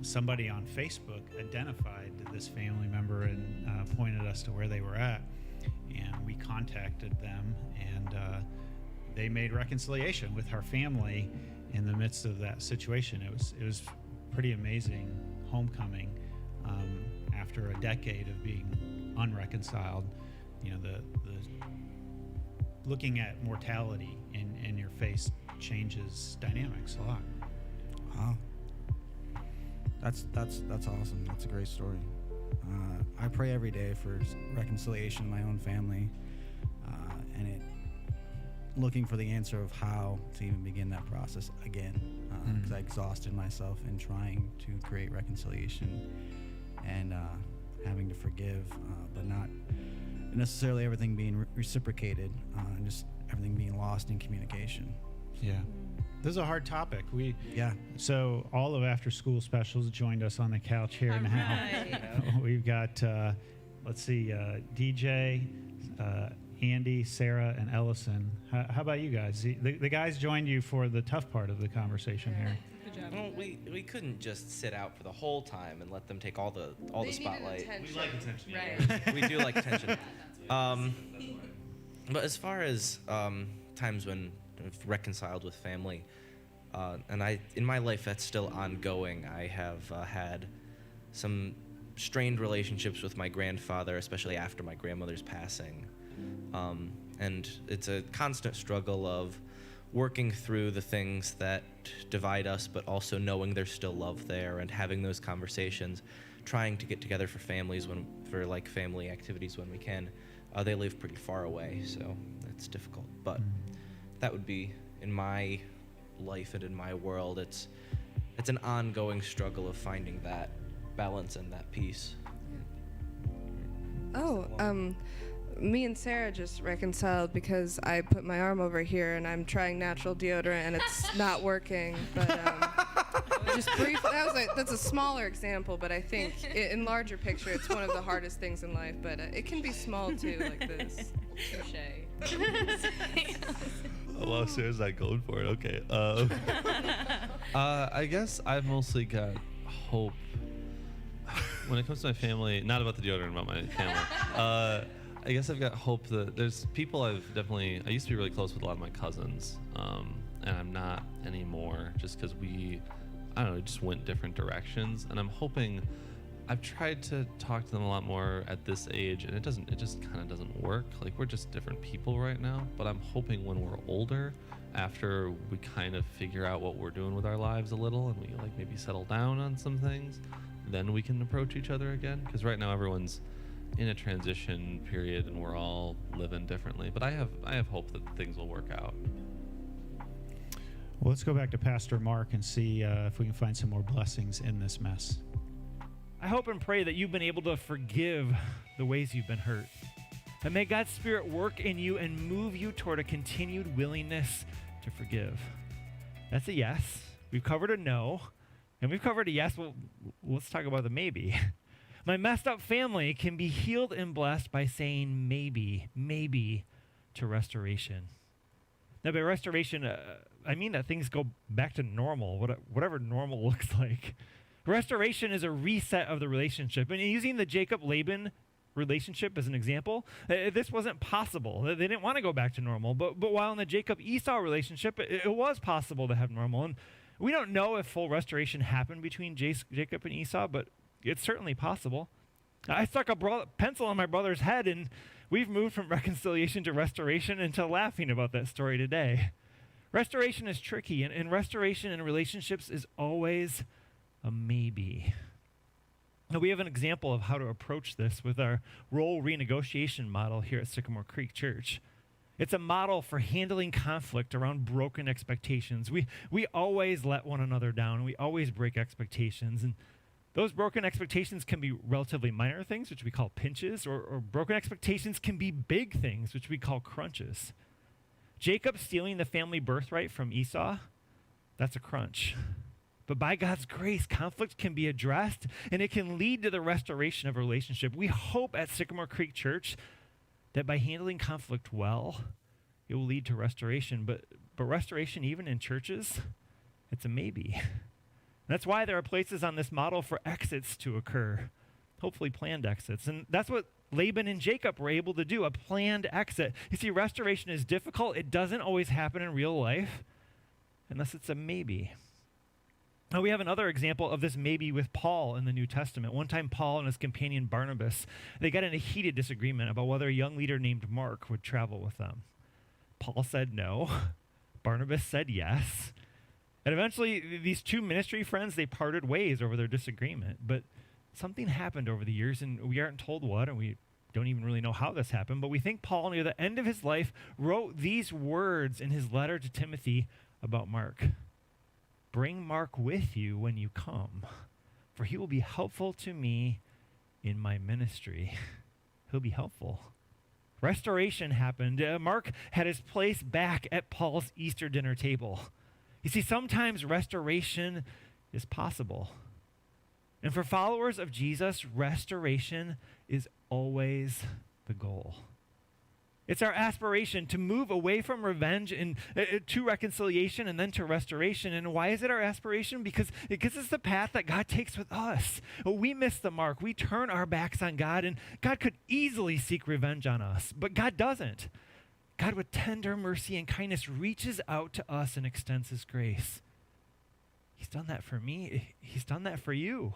somebody on Facebook identified this family member and pointed us to where they were at. And we contacted them, and they made reconciliation with our family in the midst of that situation. It was pretty amazing homecoming after a decade of being unreconciled. The looking at mortality in your face changes dynamics a lot. Wow. That's awesome. That's a great story. I pray every day for reconciliation in my own family, and looking for the answer of how to even begin that process again, because I exhausted myself in trying to create reconciliation and having to forgive, but not necessarily everything being reciprocated, and just everything being lost in communication. Yeah. This is a hard topic. Yeah. So all of After School Specials joined us on the couch here now. We've got let's see, DJ, Andy, Sarah, and Ellison. How about you guys? The guys joined you for the tough part of the conversation here. Well, we couldn't just sit out for the whole time and let them take all the spotlight. We like attention. Right. We do like attention. But as far as times when I've reconciled with family, and in my life that's still ongoing. I have had some strained relationships with my grandfather, especially after my grandmother's passing. And it's a constant struggle of working through the things that divide us, but also knowing there's still love there and having those conversations, trying to get together for family activities when we can. They live pretty far away, so it's difficult. But that would be, in my life and in my world, it's an ongoing struggle of finding that balance and that peace. Me and Sarah just reconciled because I put my arm over here and I'm trying natural deodorant and it's not working. But just brief. That's a smaller example, but I think in larger picture, it's one of the hardest things in life. But it can be small too, like this. Touche. Oh, wow, Sarah's not going for it. Okay. I guess I've mostly got hope when it comes to my family. Not about the deodorant, about my family. I guess I've got hope that there's people I used to be really close with a lot of my cousins, and I'm not anymore just because just went different directions. And I'm hoping, I've tried to talk to them a lot more at this age, and it just kind of doesn't work. Like, we're just different people right now, but I'm hoping when we're older, after we kind of figure out what we're doing with our lives a little, and we maybe settle down on some things, then we can approach each other again. Because right now everyone's in a transition period and we're all living differently, but I have hope that things will work out. Well, let's go back to Pastor Mark and see if we can find some more blessings in this mess. I hope and pray that you've been able to forgive the ways you've been hurt. And may God's Spirit work in you and move you toward a continued willingness to forgive. That's a yes. We've covered a no, and we've covered a yes. Well, let's talk about the maybe. My messed up family can be healed and blessed by saying maybe to restoration. Now, by restoration, I mean that things go back to normal, whatever normal looks like. Restoration is a reset of the relationship. And using the Jacob-Laban relationship as an example, this wasn't possible. They didn't want to go back to normal. But while in the Jacob-Esau relationship, it was possible to have normal. And we don't know if full restoration happened between Jacob and Esau, but it's certainly possible. I stuck a pencil on my brother's head, and we've moved from reconciliation to restoration into laughing about that story today. Restoration is tricky, and restoration in relationships is always a maybe. Now, we have an example of how to approach this with our role renegotiation model here at Sycamore Creek Church. It's a model for handling conflict around broken expectations. We always let one another down. We always break expectations, and those broken expectations can be relatively minor things, which we call pinches, or broken expectations can be big things, which we call crunches. Jacob stealing the family birthright from Esau, that's a crunch. But by God's grace, conflict can be addressed, and it can lead to the restoration of a relationship. We hope at Sycamore Creek Church that by handling conflict well, it will lead to restoration. But restoration, even in churches, it's a maybe. That's why there are places on this model for exits to occur, hopefully planned exits. And that's what Laban and Jacob were able to do, a planned exit. You see, restoration is difficult. It doesn't always happen in real life unless it's a maybe. Now, we have another example of this maybe with Paul in the New Testament. One time, Paul and his companion Barnabas, they got in a heated disagreement about whether a young leader named Mark would travel with them. Paul said no. Barnabas said yes. And eventually, these two ministry friends, they parted ways over their disagreement. But something happened over the years, and we aren't told what, and we don't even really know how this happened. But we think Paul, near the end of his life, wrote these words in his letter to Timothy about Mark. Bring Mark with you when you come, for he will be helpful to me in my ministry. He'll be helpful. Restoration happened. Mark had his place back at Paul's Easter dinner table. You see, sometimes restoration is possible. And for followers of Jesus, restoration is always the goal. It's our aspiration to move away from revenge and to reconciliation and then to restoration. And why is it our aspiration? Because it's the path that God takes with us. We miss the mark. We turn our backs on God, and God could easily seek revenge on us, but God doesn't. God, with tender mercy and kindness, reaches out to us and extends his grace. He's done that for me. He's done that for you.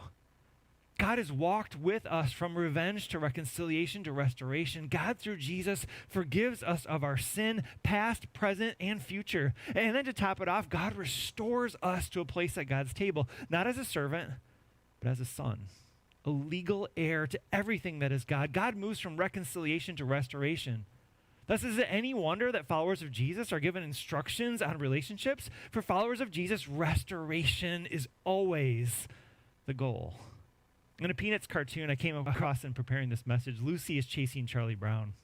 God has walked with us from revenge to reconciliation to restoration. God, through Jesus, forgives us of our sin, past, present, and future. And then to top it off, God restores us to a place at God's table, not as a servant, but as a son, a legal heir to everything that is God. God moves from reconciliation to restoration. Thus, is it any wonder that followers of Jesus are given instructions on relationships? For followers of Jesus, restoration is always the goal. In a Peanuts cartoon I came across in preparing this message, Lucy is chasing Charlie Brown.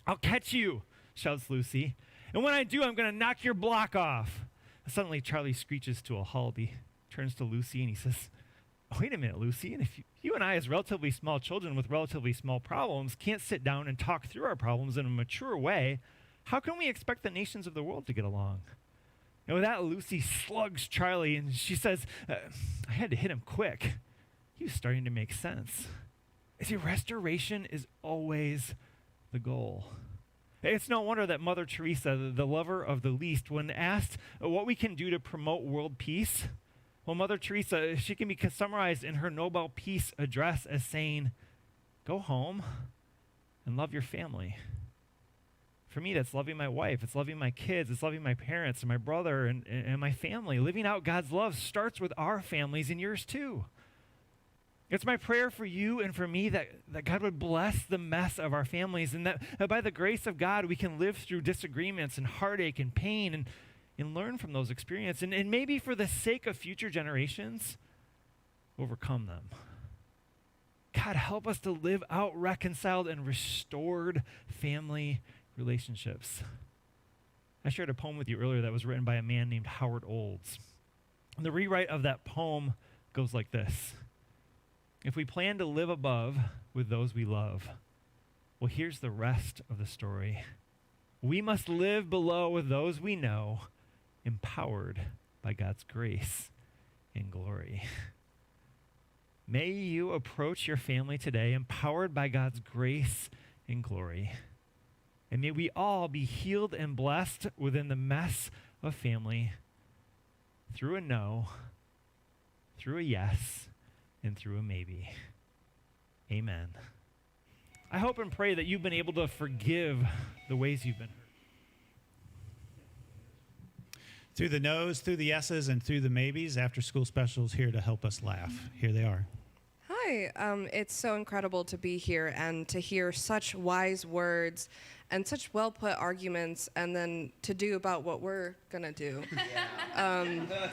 "I'll catch you," shouts Lucy. "And when I do, I'm going to knock your block off." Suddenly, Charlie screeches to a halt. He turns to Lucy and he says, "Wait a minute, Lucy. And if you and I, as relatively small children with relatively small problems, can't sit down and talk through our problems in a mature way, how can we expect the nations of the world to get along?" And with that, Lucy slugs Charlie and she says, "I had to hit him quick. He was starting to make sense." See, restoration is always the goal. It's no wonder that Mother Teresa, the lover of the least, when asked what we can do to promote world peace, well, Mother Teresa, she can be summarized in her Nobel Peace Address as saying, "Go home and love your family." For me, that's loving my wife. It's loving my kids. It's loving my parents and my brother and my family. Living out God's love starts with our families and yours too. It's my prayer for you and for me that God would bless the mess of our families, and that by the grace of God, we can live through disagreements and heartache and pain and learn from those experiences. And maybe for the sake of future generations, overcome them. God, help us to live out reconciled and restored family relationships. I shared a poem with you earlier that was written by a man named Howard Olds. And the rewrite of that poem goes like this. If we plan to live above with those we love, well, here's the rest of the story. We must live below with those we know, empowered by God's grace and glory. May you approach your family today empowered by God's grace and glory. And may we all be healed and blessed within the mess of family through a no, through a yes, and through a maybe. Amen. I hope and pray that you've been able to forgive the ways you've been hurt. Through the no's, through the yeses, and through the maybes, After School Special is here to help us laugh. Here they are. Hi, it's so incredible to be here and to hear such wise words and such well-put arguments, and then to do about what we're gonna do. And then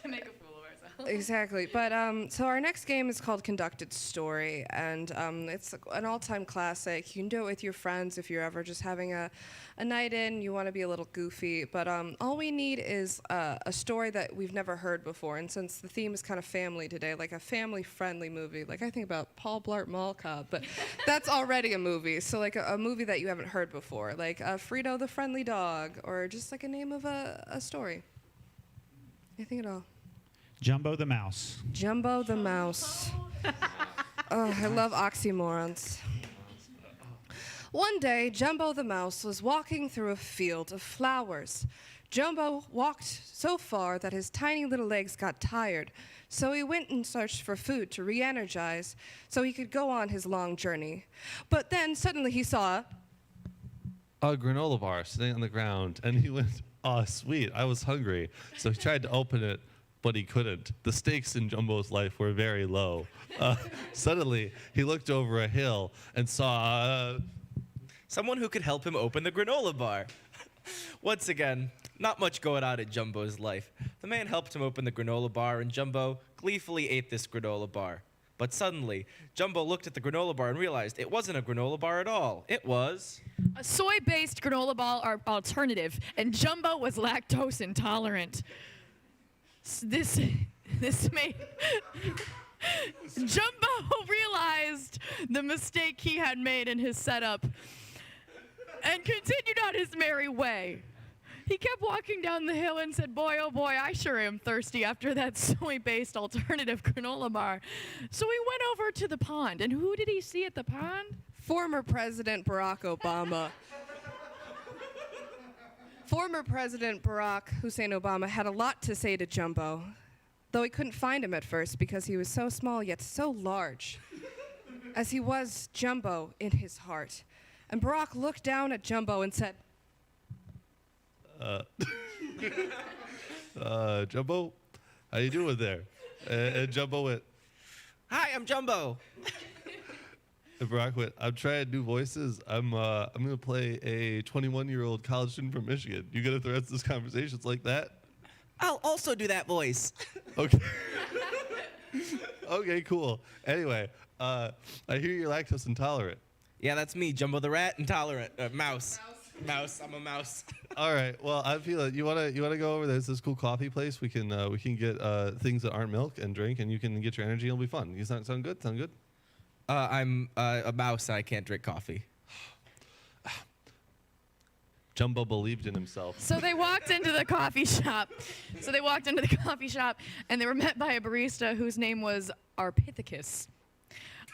to make a fool of ourselves. Exactly. But so our next game is called Conducted Story, and it's an all-time classic. You can do it with your friends if you're ever just having a night in, you want to be a little goofy. But all we need is a story that we've never heard before. And since the theme is kind of family today, like a family-friendly movie, like I think about Paul Blart Mall Cop, but that's already a movie. So like a movie that you haven't heard before, like Frito the Friendly Dog, or just like a name of a story. Anything at all? Jumbo the Mouse. Jumbo the Mouse. Oh, I love oxymorons. One day, Jumbo the Mouse was walking through a field of flowers. Jumbo walked so far that his tiny little legs got tired, so he went and searched for food to re-energize so he could go on his long journey. But then suddenly he saw a granola bar sitting on the ground, and he went, "Oh, sweet, I was hungry." So he tried to open it, but he couldn't. The stakes in Jumbo's life were very low. Suddenly, he looked over a hill and saw someone who could help him open the granola bar. Once again, not much going on in Jumbo's life. The man helped him open the granola bar, and Jumbo gleefully ate this granola bar. But suddenly, Jumbo looked at the granola bar and realized it wasn't a granola bar at all. It was a soy-based granola bar alternative, and Jumbo was lactose intolerant. This made Jumbo realized the mistake he had made in his setup and continued on his merry way. He kept walking down the hill and said, boy, oh boy, I sure am thirsty after that soy-based alternative granola bar. So he went over to the pond, and who did he see at the pond? Former President Barack Obama. Former President Barack Hussein Obama had a lot to say to Jumbo, though he couldn't find him at first because he was so small yet so large, as he was Jumbo in his heart. And Barack looked down at Jumbo and said, Jumbo, how you doing there? And Jumbo went, Hi, I'm Jumbo. and Barack went, I'm trying new voices. I'm gonna play a 21-year-old college student from Michigan. You gonna thread this conversations like that? I'll also do that voice. Okay. Okay, cool. Anyway, I hear you're lactose intolerant. Yeah, that's me, Jumbo the rat, intolerant. Mouse. Mouse. I'm a mouse. All right. Well, I feel you wanna go over. There's this cool coffee place. We can get things that aren't milk and drink, and you can get your energy. It'll be fun. You sound good? Sound good? I'm a mouse. I can't drink coffee. Jumbo believed in himself. So they walked into the coffee shop. And they were met by a barista whose name was Arpithecus.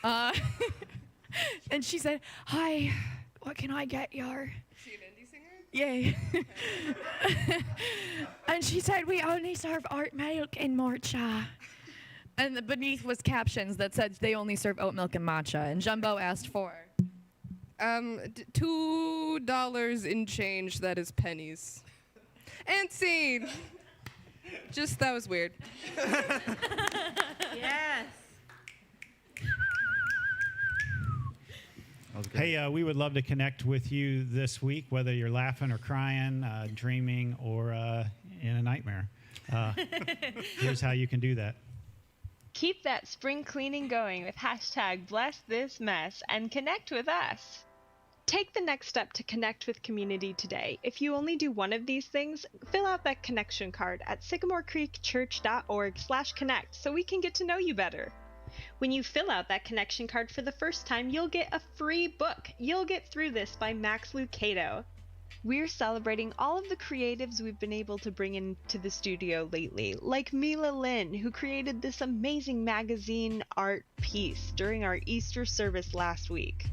And she said, hi, what can I get you? Is she an indie singer? Yay. And she said, we only serve oat milk and matcha. And beneath was captions that said they only serve oat milk and matcha. And Jumbo asked for $2 in change, that is pennies. And scene. Just, that was weird. Yes. Hey, we would love to connect with you this week, whether you're laughing or crying, dreaming, or in a nightmare. Here's how you can do that. Keep that spring cleaning going with #BlessThisMess and connect with us. Take the next step to connect with community today. If you only do one of these things, fill out that connection card at sycamorecreekchurch.org/connect so we can get to know you better. When you fill out that connection card for the first time, you'll get a free book, You'll Get Through This by Max Lucado. We're celebrating all of the creatives we've been able to bring into the studio lately, like Mila Lynn, who created this amazing magazine art piece during our Easter service last week.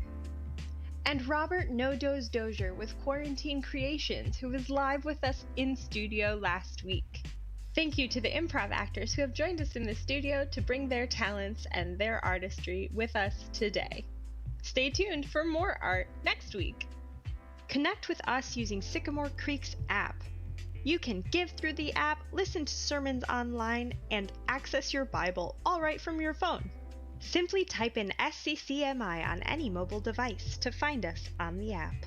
And Robert No-Doze Dozier with Quarantine Creations, who was live with us in studio last week. Thank you to the improv actors who have joined us in the studio to bring their talents and their artistry with us today. Stay tuned for more art next week. Connect with us using Sycamore Creek's app. You can give through the app, listen to sermons online, and access your Bible all right from your phone. Simply type in SCCMI on any mobile device to find us on the app.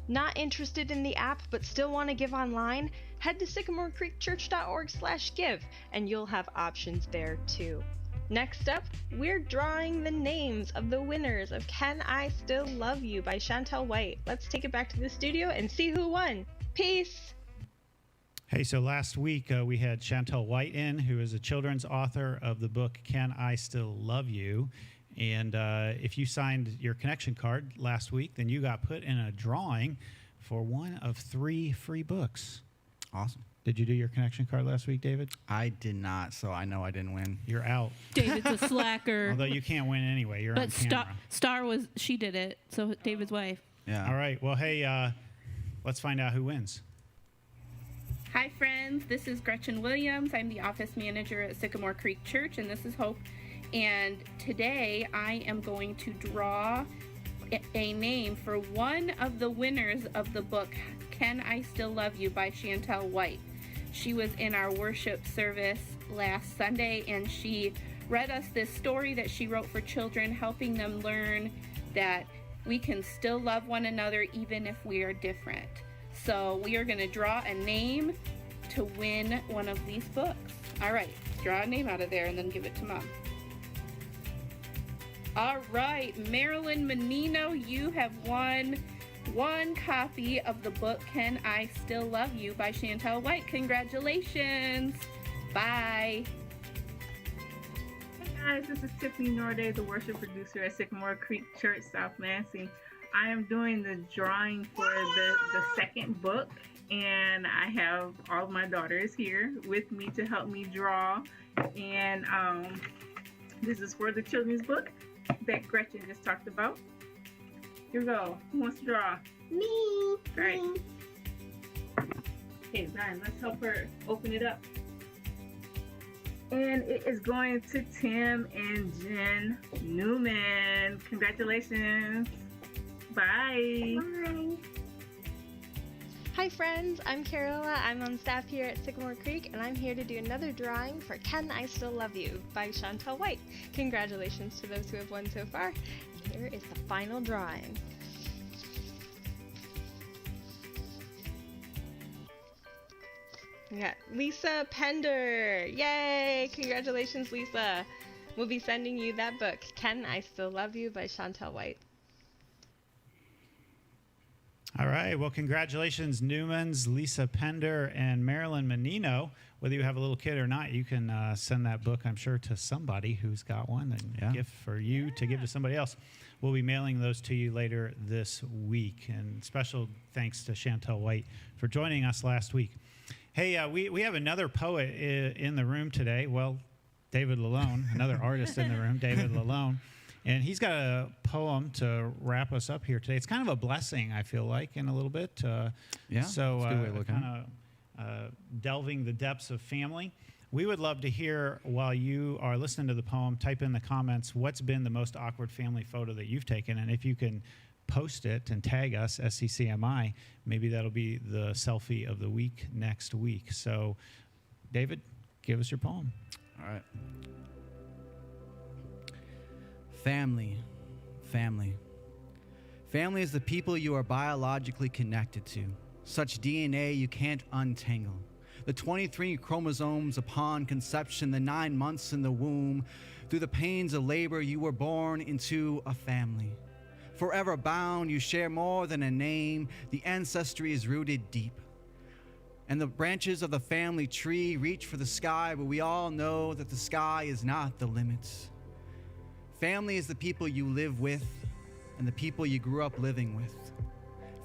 Not interested in the app but still want to give online? Head to sycamorecreekchurch.org/give and you'll have options there too. Next up, we're drawing the names of the winners of Can I Still Love You by Chantel White. Let's take it back to the studio and see who won. Peace! Hey, so last week we had Chantel White in, who is a children's author of the book Can I Still Love You? And if you signed your connection card last week, then you got put in a drawing for one of 3 free books. Awesome. Did you do your connection card last week, David? I did not, so I know I didn't win. You're out. David's a slacker. Although you can't win anyway. You're on camera. Star she did it, so David's wife. Yeah. All right. Well, hey, let's find out who wins. Hi, friends. This is Gretchen Williams. I'm the office manager at Sycamore Creek Church, and this is Hope. And today I am going to draw a name for one of the winners of the book Can I Still Love You by Chantel White. She was in our worship service last Sunday, and she read us this story that she wrote for children, helping them learn that we can still love one another even if we are different. So we are going to draw a name to win one of these books. All right, draw a name out of there and then give it to Mom. All right, Marilyn Menino, you have won one copy of the book Can I Still Love You by Chantel White. Congratulations. Bye. guys, this is Tiffany Norday, the worship producer at Sycamore Creek Church, South Lansing. I am doing the drawing for the second book, and I have all of my daughters here with me to help me draw. And this is for the children's book that Gretchen just talked about. Here we go. Who wants to draw? Me. All right. Okay, Zion, let's help her open it up. And it is going to Tim and Jen Newman. Congratulations. Bye. Bye. Hi friends, I'm Carola. I'm on staff here at Sycamore Creek, and I'm here to do another drawing for Can I Still Love You by Chantel White. Congratulations to those who have won so far. Here is the final drawing. We got Lisa Pender. Yay! Congratulations, Lisa. We'll be sending you that book, Can I Still Love You by Chantel White. All right. Well, congratulations, Newmans, Lisa Pender, and Marilyn Menino. Whether you have a little kid or not, you can send that book, I'm sure, to somebody who's got one, and a gift for you to give to somebody else. We'll be mailing those to you later this week. And special thanks to Chantel White for joining us last week. Hey, we have another poet in the room today. Well, David Lalone, another artist in the room, David Lalone. And he's got a poem to wrap us up here today. It's kind of a blessing, I feel like, in a little bit. So that's a good way of looking kind of delving the depths of family. We would love to hear, while you are listening to the poem, type in the comments, what's been the most awkward family photo that you've taken? And if you can post it and tag us, SCCMI, maybe that'll be the selfie of the week next week. So, David, give us your poem. All right. Family. Family is the people you are biologically connected to. Such DNA you can't untangle. The 23 chromosomes upon conception, the 9 months in the womb. Through the pains of labor, you were born into a family. Forever bound, you share more than a name. The ancestry is rooted deep. And the branches of the family tree reach for the sky, but we all know that the sky is not the limit. Family is the people you live with and the people you grew up living with.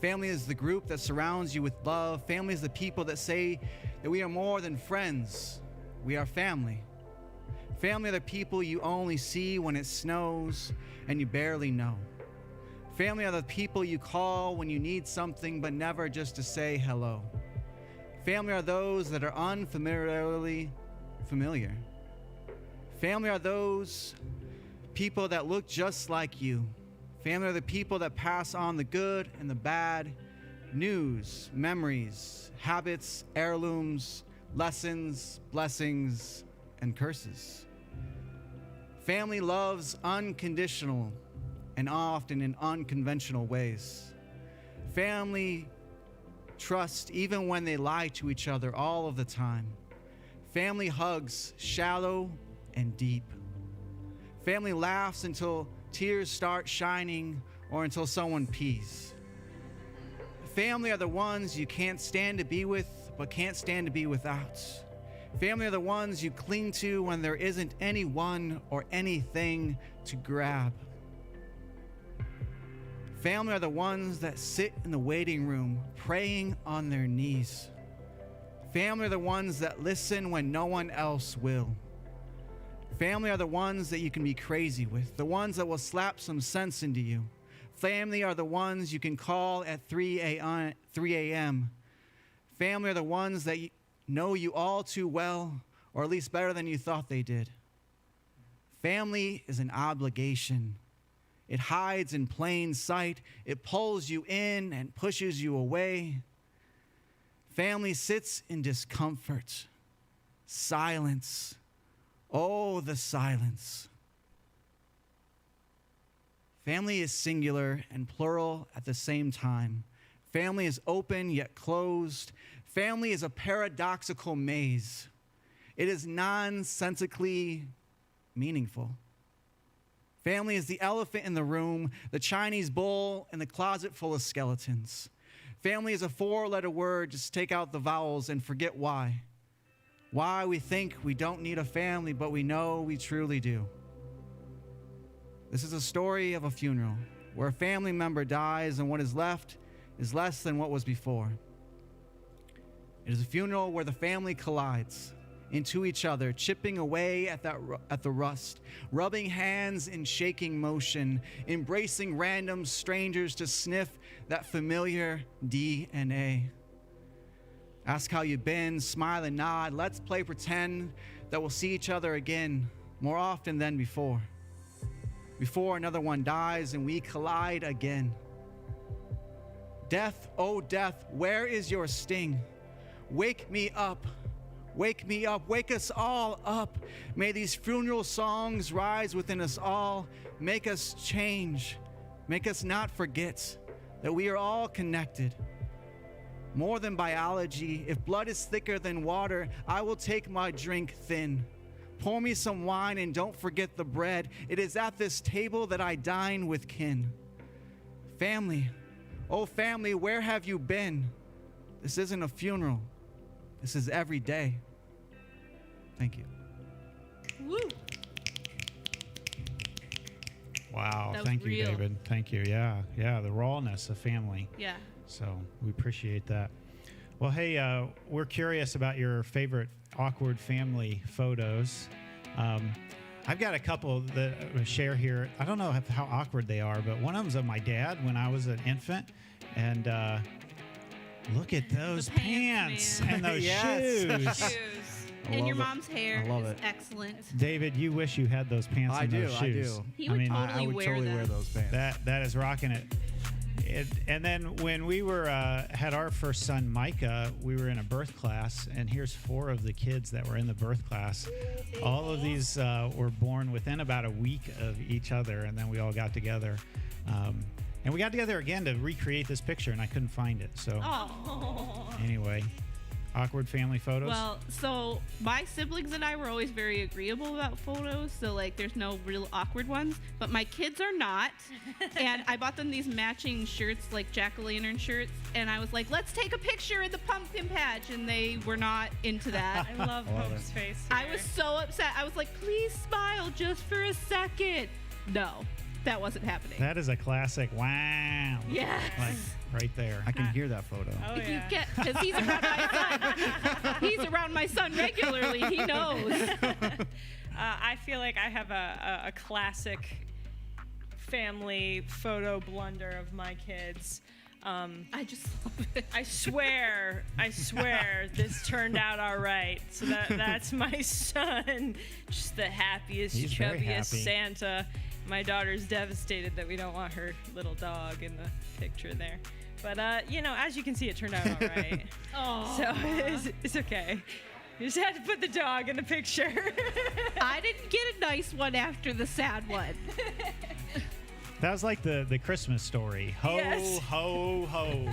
Family is the group that surrounds you with love. Family is the people that say that we are more than friends. We are family. Family are the people you only see when it snows and you barely know. Family are the people you call when you need something, but never just to say hello. Family are those that are unfamiliarly familiar. Family are those people that look just like you. Family are the people that pass on the good and the bad, news, memories, habits, heirlooms, lessons, blessings, and curses. Family loves unconditional and often in unconventional ways. Family trust even when they lie to each other all of the time. Family hugs shallow and deep. Family laughs until tears start shining or until someone pees. Family are the ones you can't stand to be with but can't stand to be without. Family are the ones you cling to when there isn't anyone or anything to grab. Family are the ones that sit in the waiting room praying on their knees. Family are the ones that listen when no one else will. Family are the ones that you can be crazy with, the ones that will slap some sense into you. Family are the ones you can call at 3 a.m. Family are the ones that know you all too well, or at least better than you thought they did. Family is an obligation. It hides in plain sight. It pulls you in and pushes you away. Family sits in discomfort, silence. Oh, the silence. Family is singular and plural at the same time. Family is open yet closed. Family is a paradoxical maze. It is nonsensically meaningful. Family is the elephant in the room, the Chinese bowl, and the closet full of skeletons. Family is a 4-letter word, just take out the vowels and forget why. Why we think we don't need a family, but we know we truly do. This is a story of a funeral where a family member dies and what is left is less than what was before. It is a funeral where the family collides into each other, chipping away at the rust, rubbing hands in shaking motion, embracing random strangers to sniff that familiar DNA. Ask how you've been, smile and nod. Let's play pretend that we'll see each other again more often than before. Before another one dies and we collide again. Death, oh death, where is your sting? Wake me up. Wake me up, wake us all up. May these funeral songs rise within us all. Make us change. Make us not forget that we are all connected. More than biology, if blood is thicker than water, I will take my drink thin. Pour me some wine and don't forget the bread. It is at this table that I dine with kin. Family, oh family, where have you been? This isn't a funeral. This is every day. Thank you. Woo. Wow. That was Thank you, real. David. Thank you. Yeah. The rawness of family. Yeah. So we appreciate that. Well, hey, we're curious about your favorite awkward family photos. I've got a couple that I share here. I don't know how awkward they are, but one of them's of my dad when I was an infant. And look at those pants man. and those Yes. shoes. And your mom's hair I love is it. excellent. David, you wish you had those pants and those shoes. He would I would totally wear those pants. That is rocking it. And then when we were had our first son Micah, we were in a birth class, and here's 4 of the kids that were in the birth class. All of these were born within about a week of each other, and then we all got together. And we got together again to recreate this picture, and I couldn't find it. So anyway, awkward family photos. Well, so my siblings and I were always very agreeable about photos, so like there's no real awkward ones, but my kids are not. And I bought them these matching shirts, like jack-o'-lantern shirts, and I was like, let's take a picture in the pumpkin patch, and they were not into that. I love Hope's face I here. was so upset. I was like, please smile just for a second. No, that wasn't happening. That is a classic. Wow. Yes. Like right there. I can hear that photo. Oh, You yeah. get, because he's around my son. He's around my son regularly. He knows. I feel like I have a classic family photo blunder of my kids. I just love it. I swear, this turned out all right. So that's my son, just the happiest, He's very chubbiest happy. Santa. My daughter's devastated that we don't want her little dog in the picture there. But, as you can see, it turned out all right. Oh. So it's okay. You just had to put the dog in the picture. I didn't get a nice one after the sad one. That was like the Christmas story. Ho, Yes. ho, ho.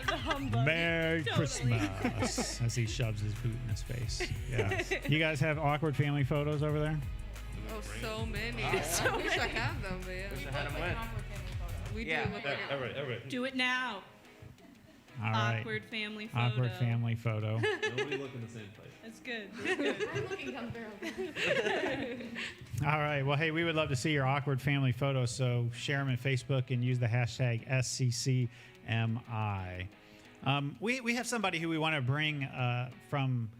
the humbug. Merry Totally. Christmas. As he shoves his boot in his face. Yeah. You guys have awkward family photos over there? Oh, so many. Oh, yeah. I wish I had them, but yeah. Wish I had 'em when. We do Yeah. look like Everybody. Do it now. All right. Awkward family photo. Awkward family photo. Nobody look in the same place. That's good. That's good. I'm looking comparable. All right. Well, hey, we would love to see your awkward family photos. So share them in Facebook and use the hashtag SCCMI. We have somebody who we want to bring from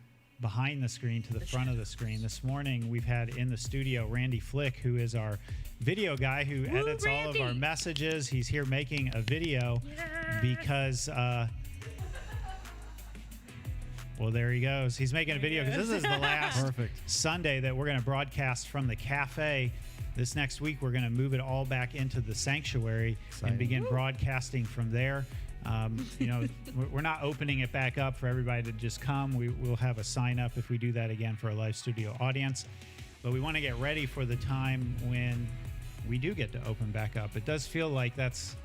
behind the screen to the front of the screen. This morning we've had in the studio Randy Flick, who is our video guy who edits all of our messages. He's here making a video because well, there he goes. He's making a video because this is the last Sunday that we're going to broadcast from the cafe. This next week, we're going to move it all back into the sanctuary and begin broadcasting from there. We're not opening it back up for everybody to just come. We'll have a sign up if we do that again for a live studio audience. But we want to get ready for the time when we do get to open back up. It does feel like that's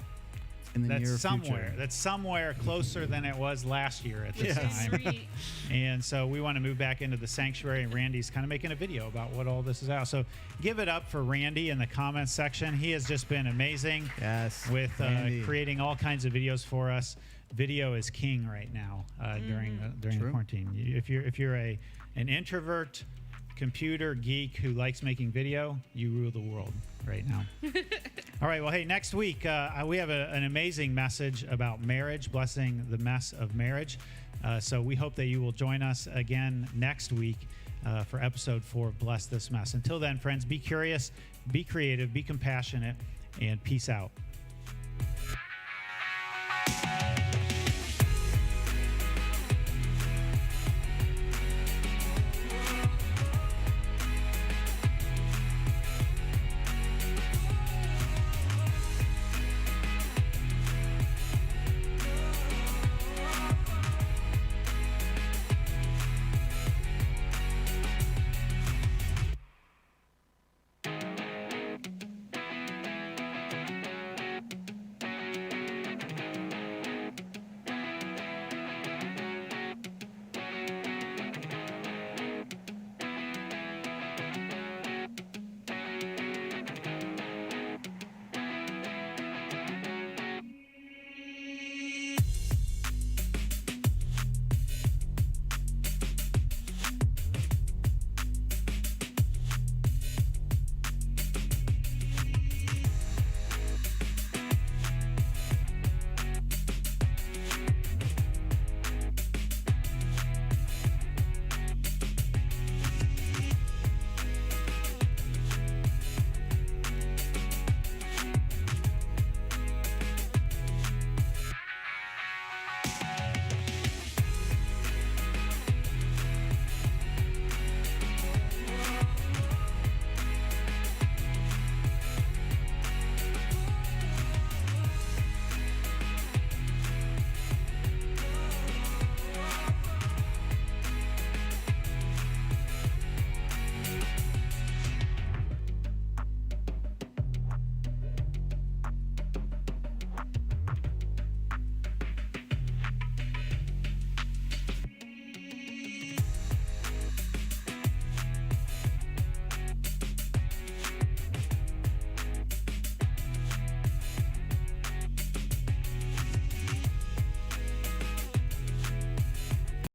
in the near somewhere. future. That's somewhere closer than it was last year at this Yes. time. And so we want to move back into the sanctuary, and Randy's kind of making a video about what all this is out. So give it up for Randy in the comments section. He has just been amazing with Randy. creating all kinds of videos for us. Video is king right now during the quarantine. If you're an introvert, computer geek who likes making video, you rule the world right now. All right, well, hey, next week we have an amazing message about marriage, blessing the mess of marriage. So we hope that you will join us again next week for episode 4 of Bless This Mess. Until then, friends, be curious, be creative, be compassionate, and peace out.